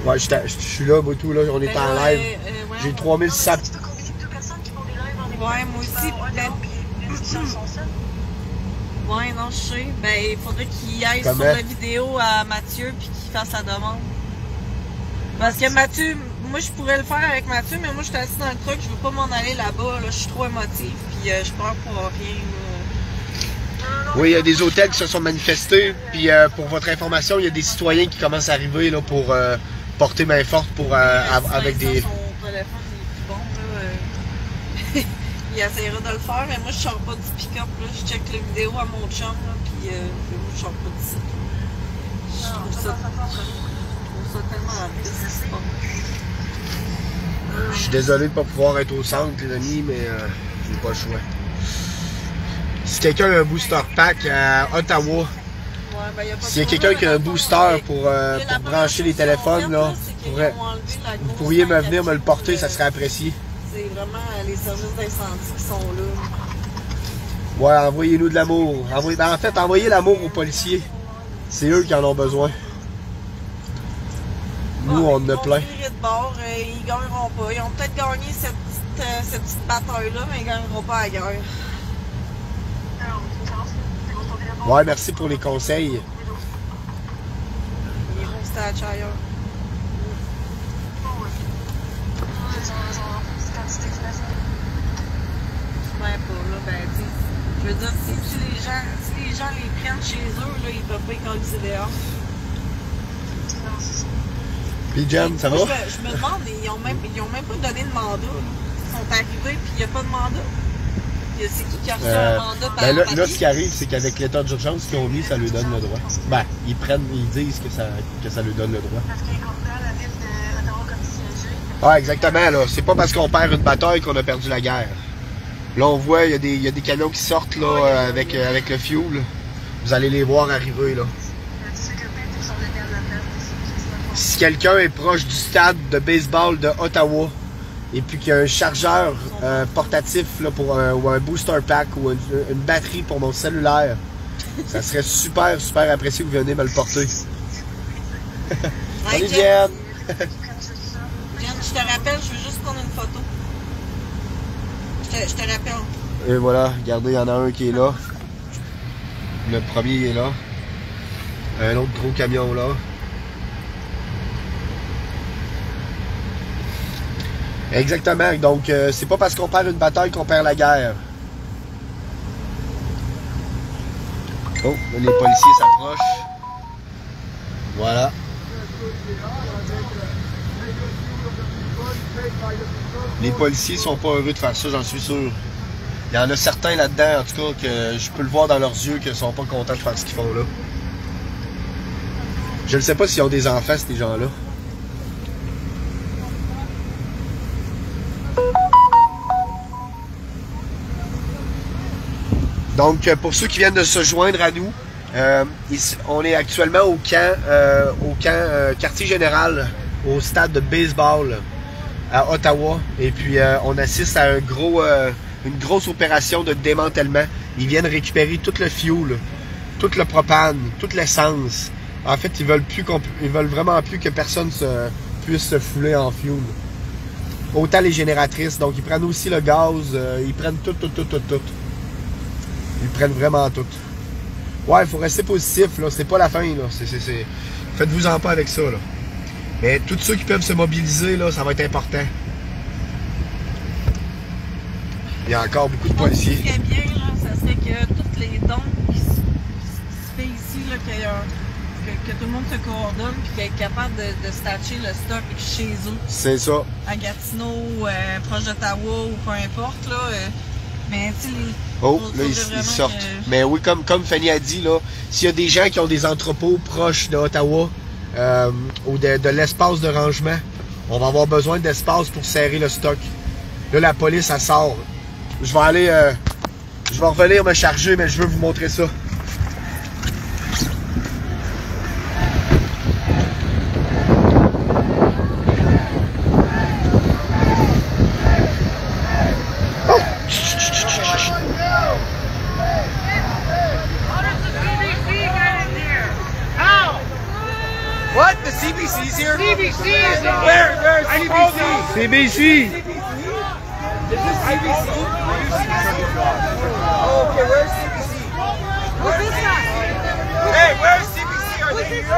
Ouais, je suis là, moi, tout, là. On est en live. J'ai 3600.
Tu peux combiner deux personnes qui font des lives en même temps?
Ouais, moi aussi. Ouais, non, je sais. Ben, il faudrait qu'il aille sur la vidéo à Mathieu puis qu'il fasse la demande. Parce que Mathieu, moi je pourrais le faire avec Mathieu, mais moi je suis assis dans le truck, je veux pas m'en aller là-bas, là, je suis trop émotive, puis je pars pour rien.
Oui, il y a des hôtels qui se sont manifestés, puis pour votre information, il y a des citoyens qui commencent à arriver là, pour porter main forte pour, avec des...
Son téléphone est plus bon, là. Il essaiera de le faire, mais moi je sors pas du pick-up, là. Je check la vidéo à mon chum, là, puis moi je sors pas d'ici. Je trouve ça tellement triste.
Je suis désolé de ne pas pouvoir être au centre, les amis, mais j'ai pas le choix. Si quelqu'un a un booster pack à Ottawa, s'il y a quelqu'un qui a un booster pour brancher les téléphones, là, vous pourriez me venir me le porter, ça serait apprécié.
C'est vraiment les services d'incendie qui sont là.
Ouais, envoyez-nous de l'amour. En fait, envoyez l'amour aux policiers. C'est eux qui en ont besoin. Nous, on en a plein.
Ils gagneront pas. Ils ont peut-être gagné cette petite bataille-là, mais ils gagneront pas la guerre.
Ouais, merci pour les conseils.
statue ailleurs. Ouais, pas là, ben, tu sais, je veux dire, si les gens les prennent chez eux, là, ils peuvent pas y conduire dehors.
Puis Jen, ça va?
Je me demande, ils ont même pas donné de mandat. Ils sont arrivés, puis il n'y a pas de mandat. C'est qui a reçu un mandat par
là, ce qui arrive, c'est qu'avec l'état d'urgence qu'ils ont mis, ça lui donne le droit. Ben, ils disent que ça lui donne le droit.
Parce qu'ils considèrent la ville d'Ottawa comme siégée.
Ah, exactement, là. C'est pas parce qu'on perd une bataille qu'on a perdu la guerre. Là, on voit, il y a des camions qui sortent, là, avec le fuel. Vous allez les voir arriver, là. Si quelqu'un est proche du stade de baseball de Ottawa, et puis qu'il y a un chargeur portatif là, ou un booster pack ou une batterie pour mon cellulaire, ça serait super apprécié que vous veniez me le porter. Salut Jen!
Jen, je te rappelle, je veux juste prendre une photo. Je te rappelle.
Et voilà, regardez, il y en a un qui est là. Le premier est là. Un autre gros camion là. Exactement, donc c'est pas parce qu'on perd une bataille qu'on perd la guerre. Oh, là, les policiers s'approchent. Voilà. Les policiers sont pas heureux de faire ça, j'en suis sûr. Il y en a certains là-dedans, en tout cas, que je peux le voir dans leurs yeux, qu'ils sont pas contents de faire ce qu'ils font là. Je ne sais pas s'ils ont des enfants, ces gens-là. Donc, pour ceux qui viennent de se joindre à nous, on est actuellement au camp quartier général, au stade de baseball à Ottawa. Et puis, on assiste à une grosse opération de démantèlement. Ils viennent récupérer tout le fuel, tout le propane, toute l'essence. En fait, ils veulent vraiment plus que personne puisse se fouler en fuel. Autant les génératrices. Donc, ils prennent aussi le gaz. Ils prennent tout. Ils prennent vraiment tout. Ouais, il faut rester positif, là. C'est pas la fin, là. Faites-vous-en pas avec ça, là. Mais tous ceux qui peuvent se mobiliser, là, ça va être important. Il y a encore beaucoup de policiers.
Ce qui serait bien, là, ça serait que tous les dons qui se fait ici, là, que tout le monde se coordonne et qu'il est capable de statcher le stock chez eux.
C'est ça.
À Gatineau, proche d'Ottawa ou peu importe, là. Mais tu sais,
oh, là, ils sortent. Mais oui, comme Fanny a dit, là, s'il y a des gens qui ont des entrepôts proches d'Ottawa ou de l'espace de rangement, on va avoir besoin d'espace pour serrer le stock. Là, la police, elle sort. Je vais revenir me charger, mais je veux vous montrer ça. What? The CBC's here?
CBC is here.
Where's CBC? CBC.
Is this CBC?
Oh, okay, where's CBC?
Who's this guy?
Hey, where's CBC? Are they here?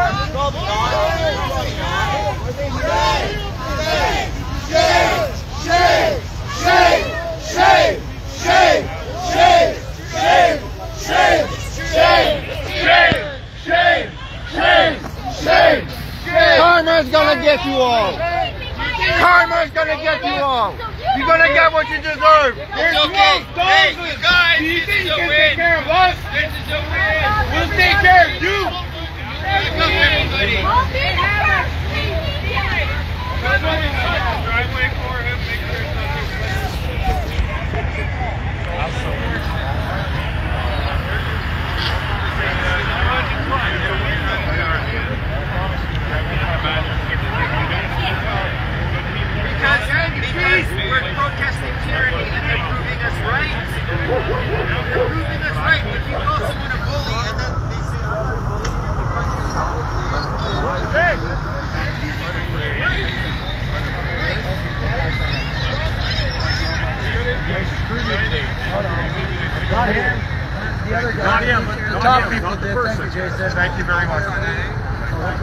Shame! Karma's gonna get you all! Karma's gonna get you all! You're gonna get what you deserve! There's okay. Hey, you guys! Do you think you can take care of us? This is a win! We'll take care of you! What's up, everybody? Driveway for him, make sure it's not
Because we're protesting tyranny and they're proving us right. They're proving us right, but you also want to bully and then they say,
Not him. The other guy. Not him, but the top people did. Thank you, Jason. Thank you very much. Hey,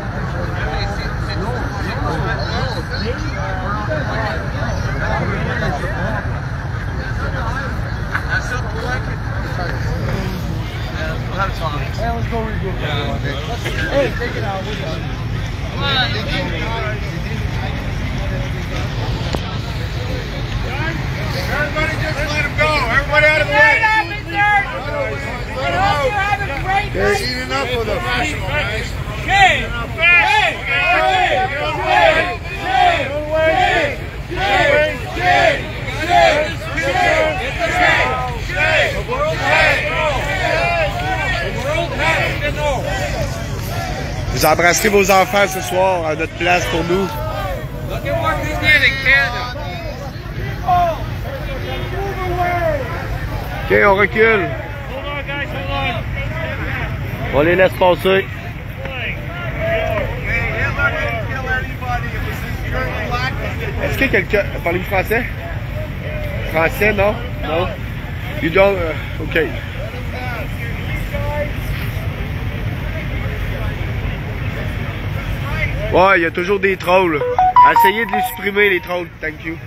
take it out.
Everybody just let him go. Everybody out of the way. There's seen enough of the professional guys.
Vous embrasserez vos enfants ce soir à notre place pour nous. Ok, on recule. On les laisse passer. Est-ce que quelqu'un... Parlez-vous français? Français, non? Non? You don't... OK. Ouais, il y a toujours des trolls. Essayez de les supprimer, les trolls. Thank you.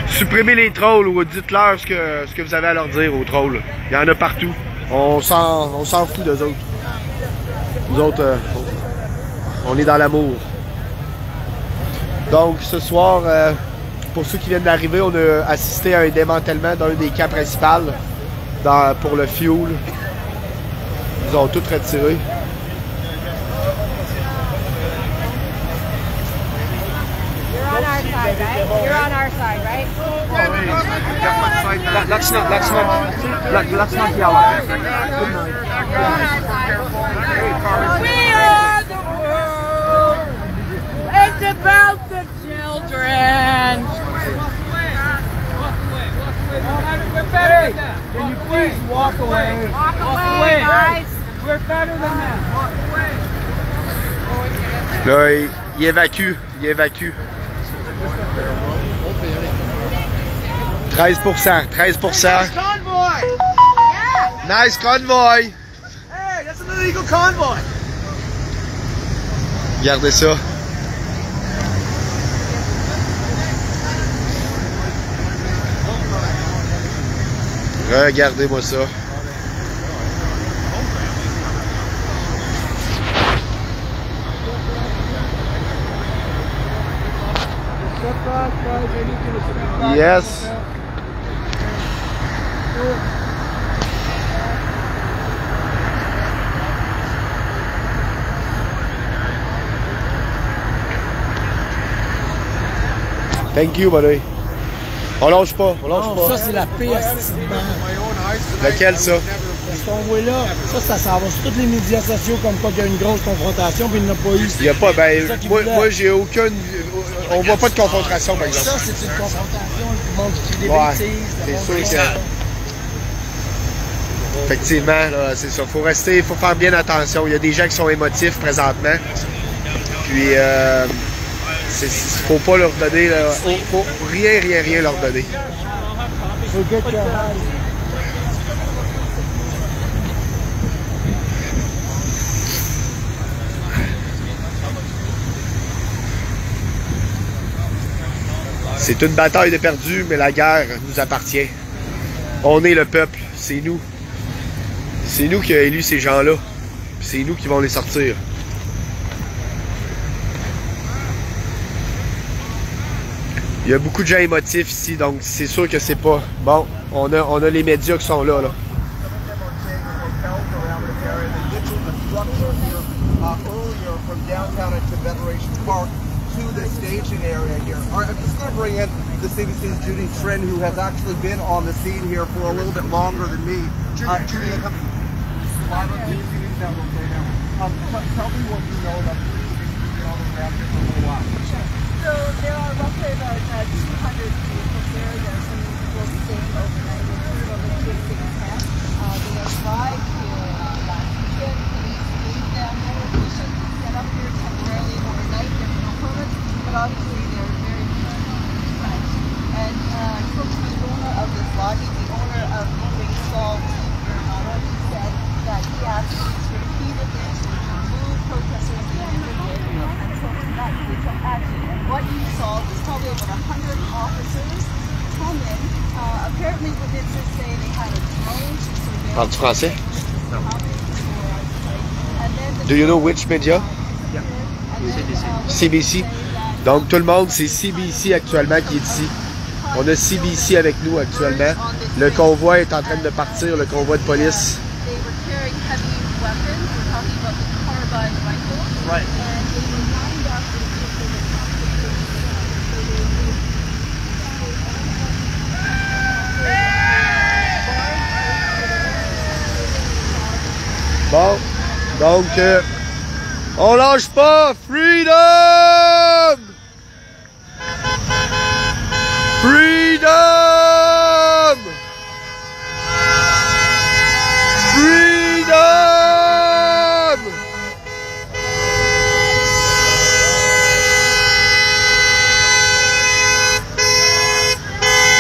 Supprimez les trolls ou dites-leur ce que vous avez à leur dire aux trolls. Il y en a partout. On s'en fout d'eux autres. Nous autres, on est dans l'amour. Donc, ce soir, pour ceux qui viennent d'arriver, on a assisté à un démantèlement d'un des camps principaux pour le fuel. Ils ont tout retiré.
You're on our side, right?
Let's not yell at them.
We are the world. It's about the children.
We're better than that. Can you please walk away?
Walk away, guys.
We're better than that. Walk away.
Là, il évacue. 13%.
Nice convoy!
Nice convoy!
Hey, that's an illegal convoy!
Regardez ça. Regardez-moi ça. Yes. Thank you, buddy. On lâche pas,
Ça, c'est la pire.
Laquelle, ça?
Ce qu'on voit là, ça s'en va sur tous les médias sociaux comme quoi il y a une grosse confrontation, puis il n'y en a pas eu.
Il n'y a pas, moi j'ai aucune... On voit pas de confrontation, par exemple.
Ça, c'est une confrontation, le monde qui crie des bêtises.
C'est sûr que... Effectivement, là, c'est ça. Faut faire bien attention. Il y a des gens qui sont émotifs présentement. Puis, faut pas leur donner, là, faut rien leur donner. C'est une bataille de perdue, mais la guerre nous appartient. On est le peuple, c'est nous. C'est nous qui avons élu ces gens-là. C'est nous qui vont les sortir. Il y a beaucoup de gens émotifs ici, donc c'est sûr que c'est pas... Bon, on a les médias qui sont là.
To the staging area here. All right, I'm just going to bring in the CBC's Judy Trin, who has actually been on the scene here for a little bit longer than me. Judy, tell me what you know about the while.
So there are roughly about 200 people there. There are some people staying overnight in the big camp. They arrived here last weekend. Police stayed down there. They should be set up here temporarily overnight. There's no permits, but obviously they're very fresh. And I spoke to the owner of this lodging, the owner of Moving Salt, said that he asked me to repeatedly to remove protesters
Parles-tu français? Non. Do you know which media?
Yeah.
CBC. Donc tout le monde, c'est CBC actuellement qui est ici. On a CBC avec nous actuellement. Le convoi est en train de partir, le convoi de police.
Right.
Bon, donc, on lâche pas! Freedom! Freedom! Freedom!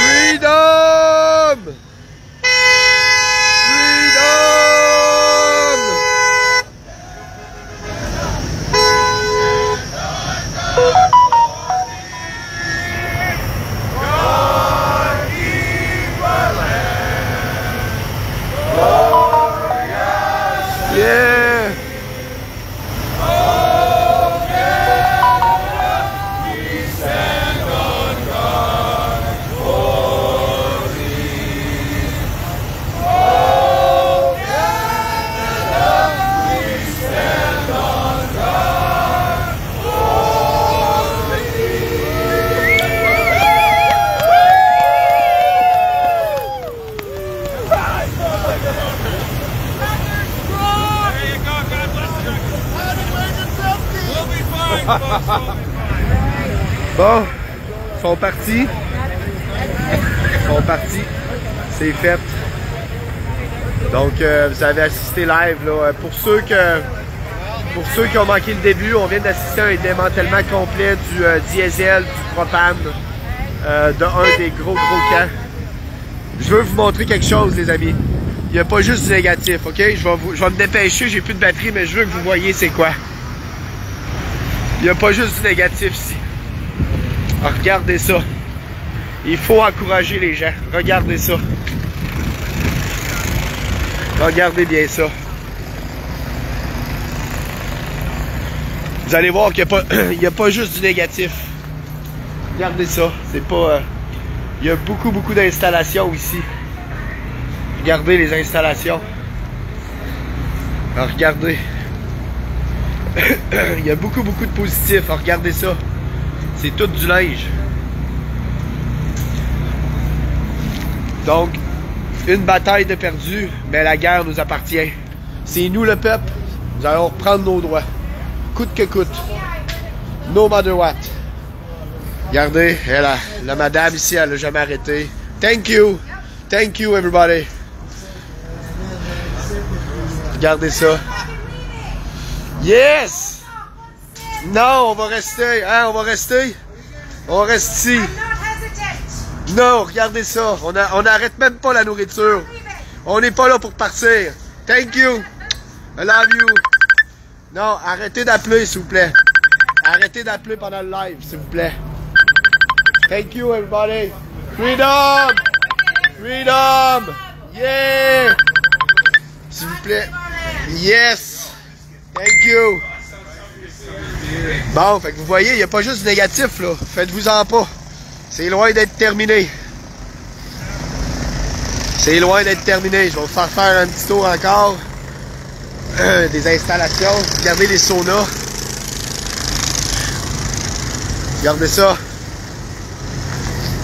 Freedom! Yeah! Bon, ils sont partis. Ils sont partis. C'est fait. Donc, vous avez assisté live. Là. Pour ceux qui ont manqué le début, on vient d'assister à un démantèlement complet du diesel, du propane, d'un des gros camps. Je veux vous montrer quelque chose, les amis. Il n'y a pas juste du négatif, ok? Je vais me dépêcher, j'ai plus de batterie, mais je veux que vous voyez c'est quoi. Il n'y a pas juste du négatif ici. Alors, regardez ça. Il faut encourager les gens. Regardez ça. Regardez bien ça. Vous allez voir qu'il n'y a pas juste du négatif. Regardez ça. C'est pas... il y a beaucoup d'installations ici. Regardez les installations. Alors, regardez. Il y a beaucoup de positifs. Alors, regardez ça. C'est tout du linge. Donc, une bataille de perdue, mais la guerre nous appartient. C'est nous le peuple. Nous allons reprendre nos droits. Coûte que coûte. No matter what. Regardez, la madame ici, elle n'a jamais arrêté. Thank you. Thank you, everybody. Regardez ça. Yes! Non, on va rester. Hein, on va rester. On reste ici. Non, regardez ça. On n'arrête même pas la nourriture. On n'est pas là pour partir. Thank you. I love you. Non, arrêtez d'appeler, s'il vous plaît. Arrêtez d'appeler pendant le live, s'il vous plaît. Thank you, everybody. Freedom! Freedom! Yeah! S'il vous plaît. Yes! Thank you! Bon, fait que vous voyez, il n'y a pas juste du négatif, là. Faites-vous-en pas. C'est loin d'être terminé. C'est loin d'être terminé. Je vais vous faire un petit tour encore. Des installations. Regardez les saunas. Regardez ça.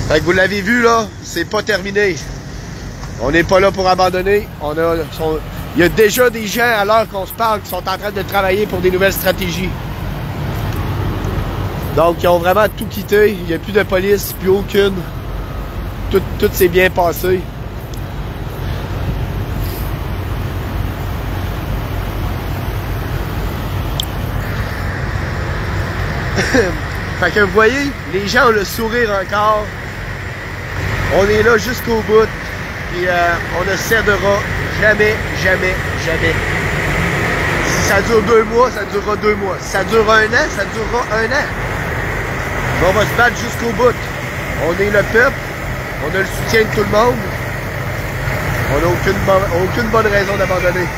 Fait que vous l'avez vu, là, c'est pas terminé. On n'est pas là pour abandonner. Il y a déjà des gens, à l'heure qu'on se parle, qui sont en train de travailler pour des nouvelles stratégies. Donc, ils ont vraiment tout quitté. Il n'y a plus de police, plus aucune. Tout s'est bien passé. Fait que vous voyez, les gens ont le sourire encore. On est là jusqu'au bout. Et on ne cédera jamais, jamais, jamais. Si ça dure 2 mois, ça durera 2 mois. Si ça dure 1 an, ça durera 1 an. On va se battre jusqu'au bout. On est le peuple. On a le soutien de tout le monde. On n'a aucune bonne raison d'abandonner.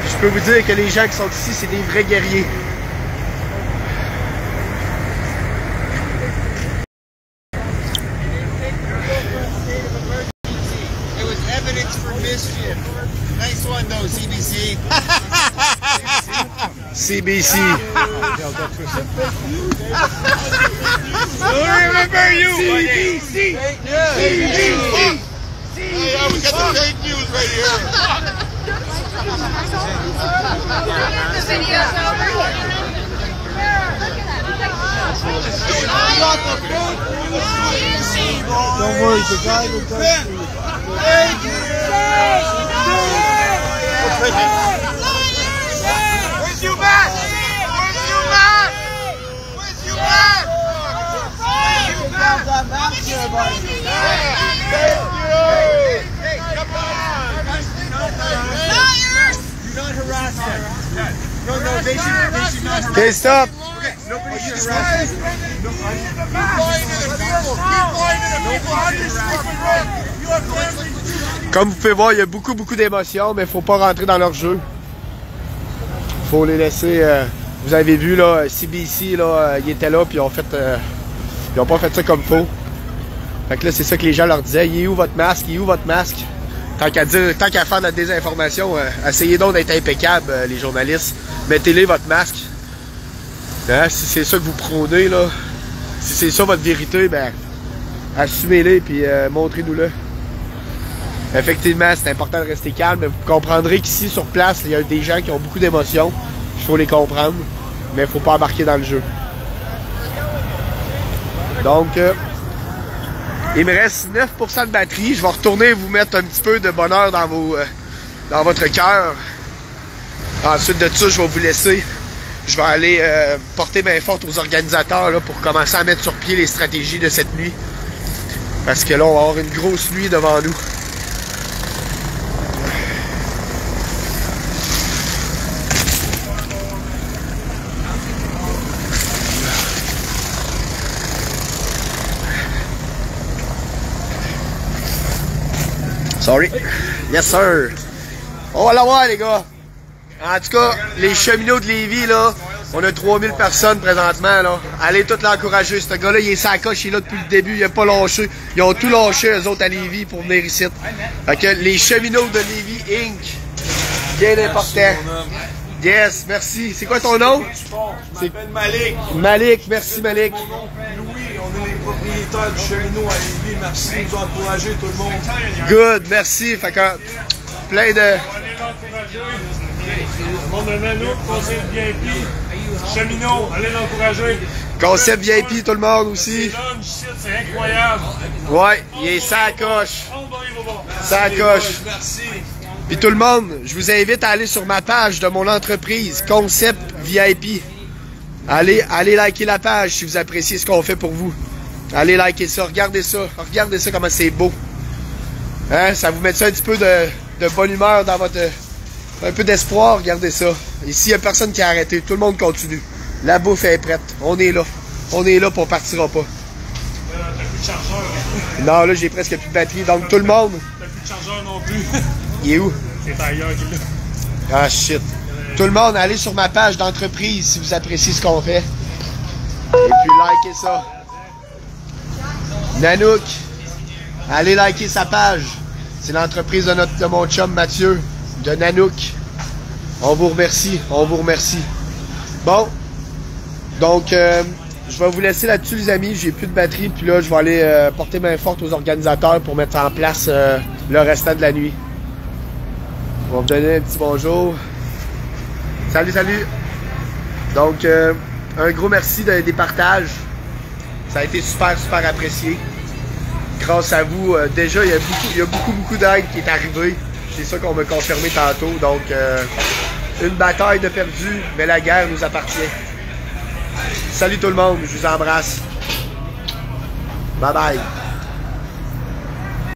Je peux vous dire que les gens qui sont ici, c'est des vrais guerriers.
It was evidence for mischief. Nice one though, CBC.
CBC.
We'll remember you. CBC. CBC.
Yeah, we got the fake news right here.
The video's over.
Don't worry, the guy will come. Thank you. Where's you back? Where's you back? Where's you back? That mouse here, buddy. Thank you. Hey, come on. Do not harass them. No, they should not harass.
Okay, stop.
Nobody should harass them. Keep lying to the people. Keep lying to the people on this stupid road. You have family.
Comme vous pouvez voir, il y a beaucoup d'émotions, mais il ne faut pas rentrer dans leur jeu. Il faut les laisser. Vous avez vu, là, CBC, là, ils étaient là, puis ils ont fait. Ils ont pas fait ça comme faut. Fait que là, c'est ça que les gens leur disaient. Il est où votre masque? Il est où votre masque? Tant qu'à faire de la désinformation, essayez donc d'être impeccable, les journalistes. Mettez-les votre masque. Hein? Si c'est ça que vous prônez, là, si c'est ça votre vérité, ben, assumez-les, puis montrez-nous-le. Effectivement, c'est important de rester calme, mais vous comprendrez qu'ici, sur place, il y a des gens qui ont beaucoup d'émotions. Il faut les comprendre, mais il ne faut pas embarquer dans le jeu. Donc, il me reste 9% de batterie. Je vais retourner vous mettre un petit peu de bonheur dans votre cœur. Ensuite de ça, je vais vous laisser. Je vais aller porter main forte aux organisateurs là, pour commencer à mettre sur pied les stratégies de cette nuit. Parce que là, on va avoir une grosse nuit devant nous. Sorry. Yes, sir. On va l'avoir, les gars. En tout cas, les cheminots de Lévis, là, on a 3000 personnes présentement, là. Allez tous l'encourager. Ce gars-là, il est sa coche, il est là depuis le début, il n'a pas lâché. Ils ont tout lâché, eux autres, à Lévis pour venir ici. Fait que les cheminots de Lévis, Inc. Bien important. Yes, merci. C'est quoi ton nom?
Je m'appelle Malik.
Malik, merci Malik.
Mon nom Louis, on est les propriétaires du cheminot à Lévis. Merci de nous encourager tout le monde.
Good, merci. Fait que plein de...
On a Nanook, concept VIP, cheminot, allez l'encourager.
Concept VIP, tout le monde aussi.
C'est incroyable.
Ouais, il est sa coche. Sa coche.
Merci.
Puis tout le monde, je vous invite à aller sur ma page de mon entreprise, Concept VIP. Allez liker la page si vous appréciez ce qu'on fait pour vous. Allez liker ça, regardez ça comment c'est beau. Hein, ça vous met ça un petit peu de bonne humeur dans votre... Un peu d'espoir, regardez ça. Ici, il n'y a personne qui a arrêté, tout le monde continue. La bouffe est prête, on est là. On est là, puis on partira pas.
T'as plus de chargeur.
Non, là, j'ai presque plus de batterie, donc tout le monde...
T'as plus de chargeur non plus.
Il est où?
C'est ailleurs qu'il est.
Ah, shit. Tout le monde, allez sur ma page d'entreprise si vous appréciez ce qu'on fait. Et puis, likez ça. Nanook, allez liker sa page. C'est l'entreprise de mon chum Mathieu, de Nanook. On vous remercie, on vous remercie. Bon, donc, je vais vous laisser là-dessus, les amis. J'ai plus de batterie, puis là, je vais aller porter main forte aux organisateurs pour mettre en place le restant de la nuit. On va vous donner un petit bonjour. Salut, salut. Donc, un gros merci des partages. Ça a été super apprécié. Grâce à vous, déjà, il y a beaucoup d'aide qui est arrivée. C'est ça qu'on m'a confirmé tantôt. Donc, une bataille de perdue, mais la guerre nous appartient. Salut tout le monde, je vous embrasse. Bye bye.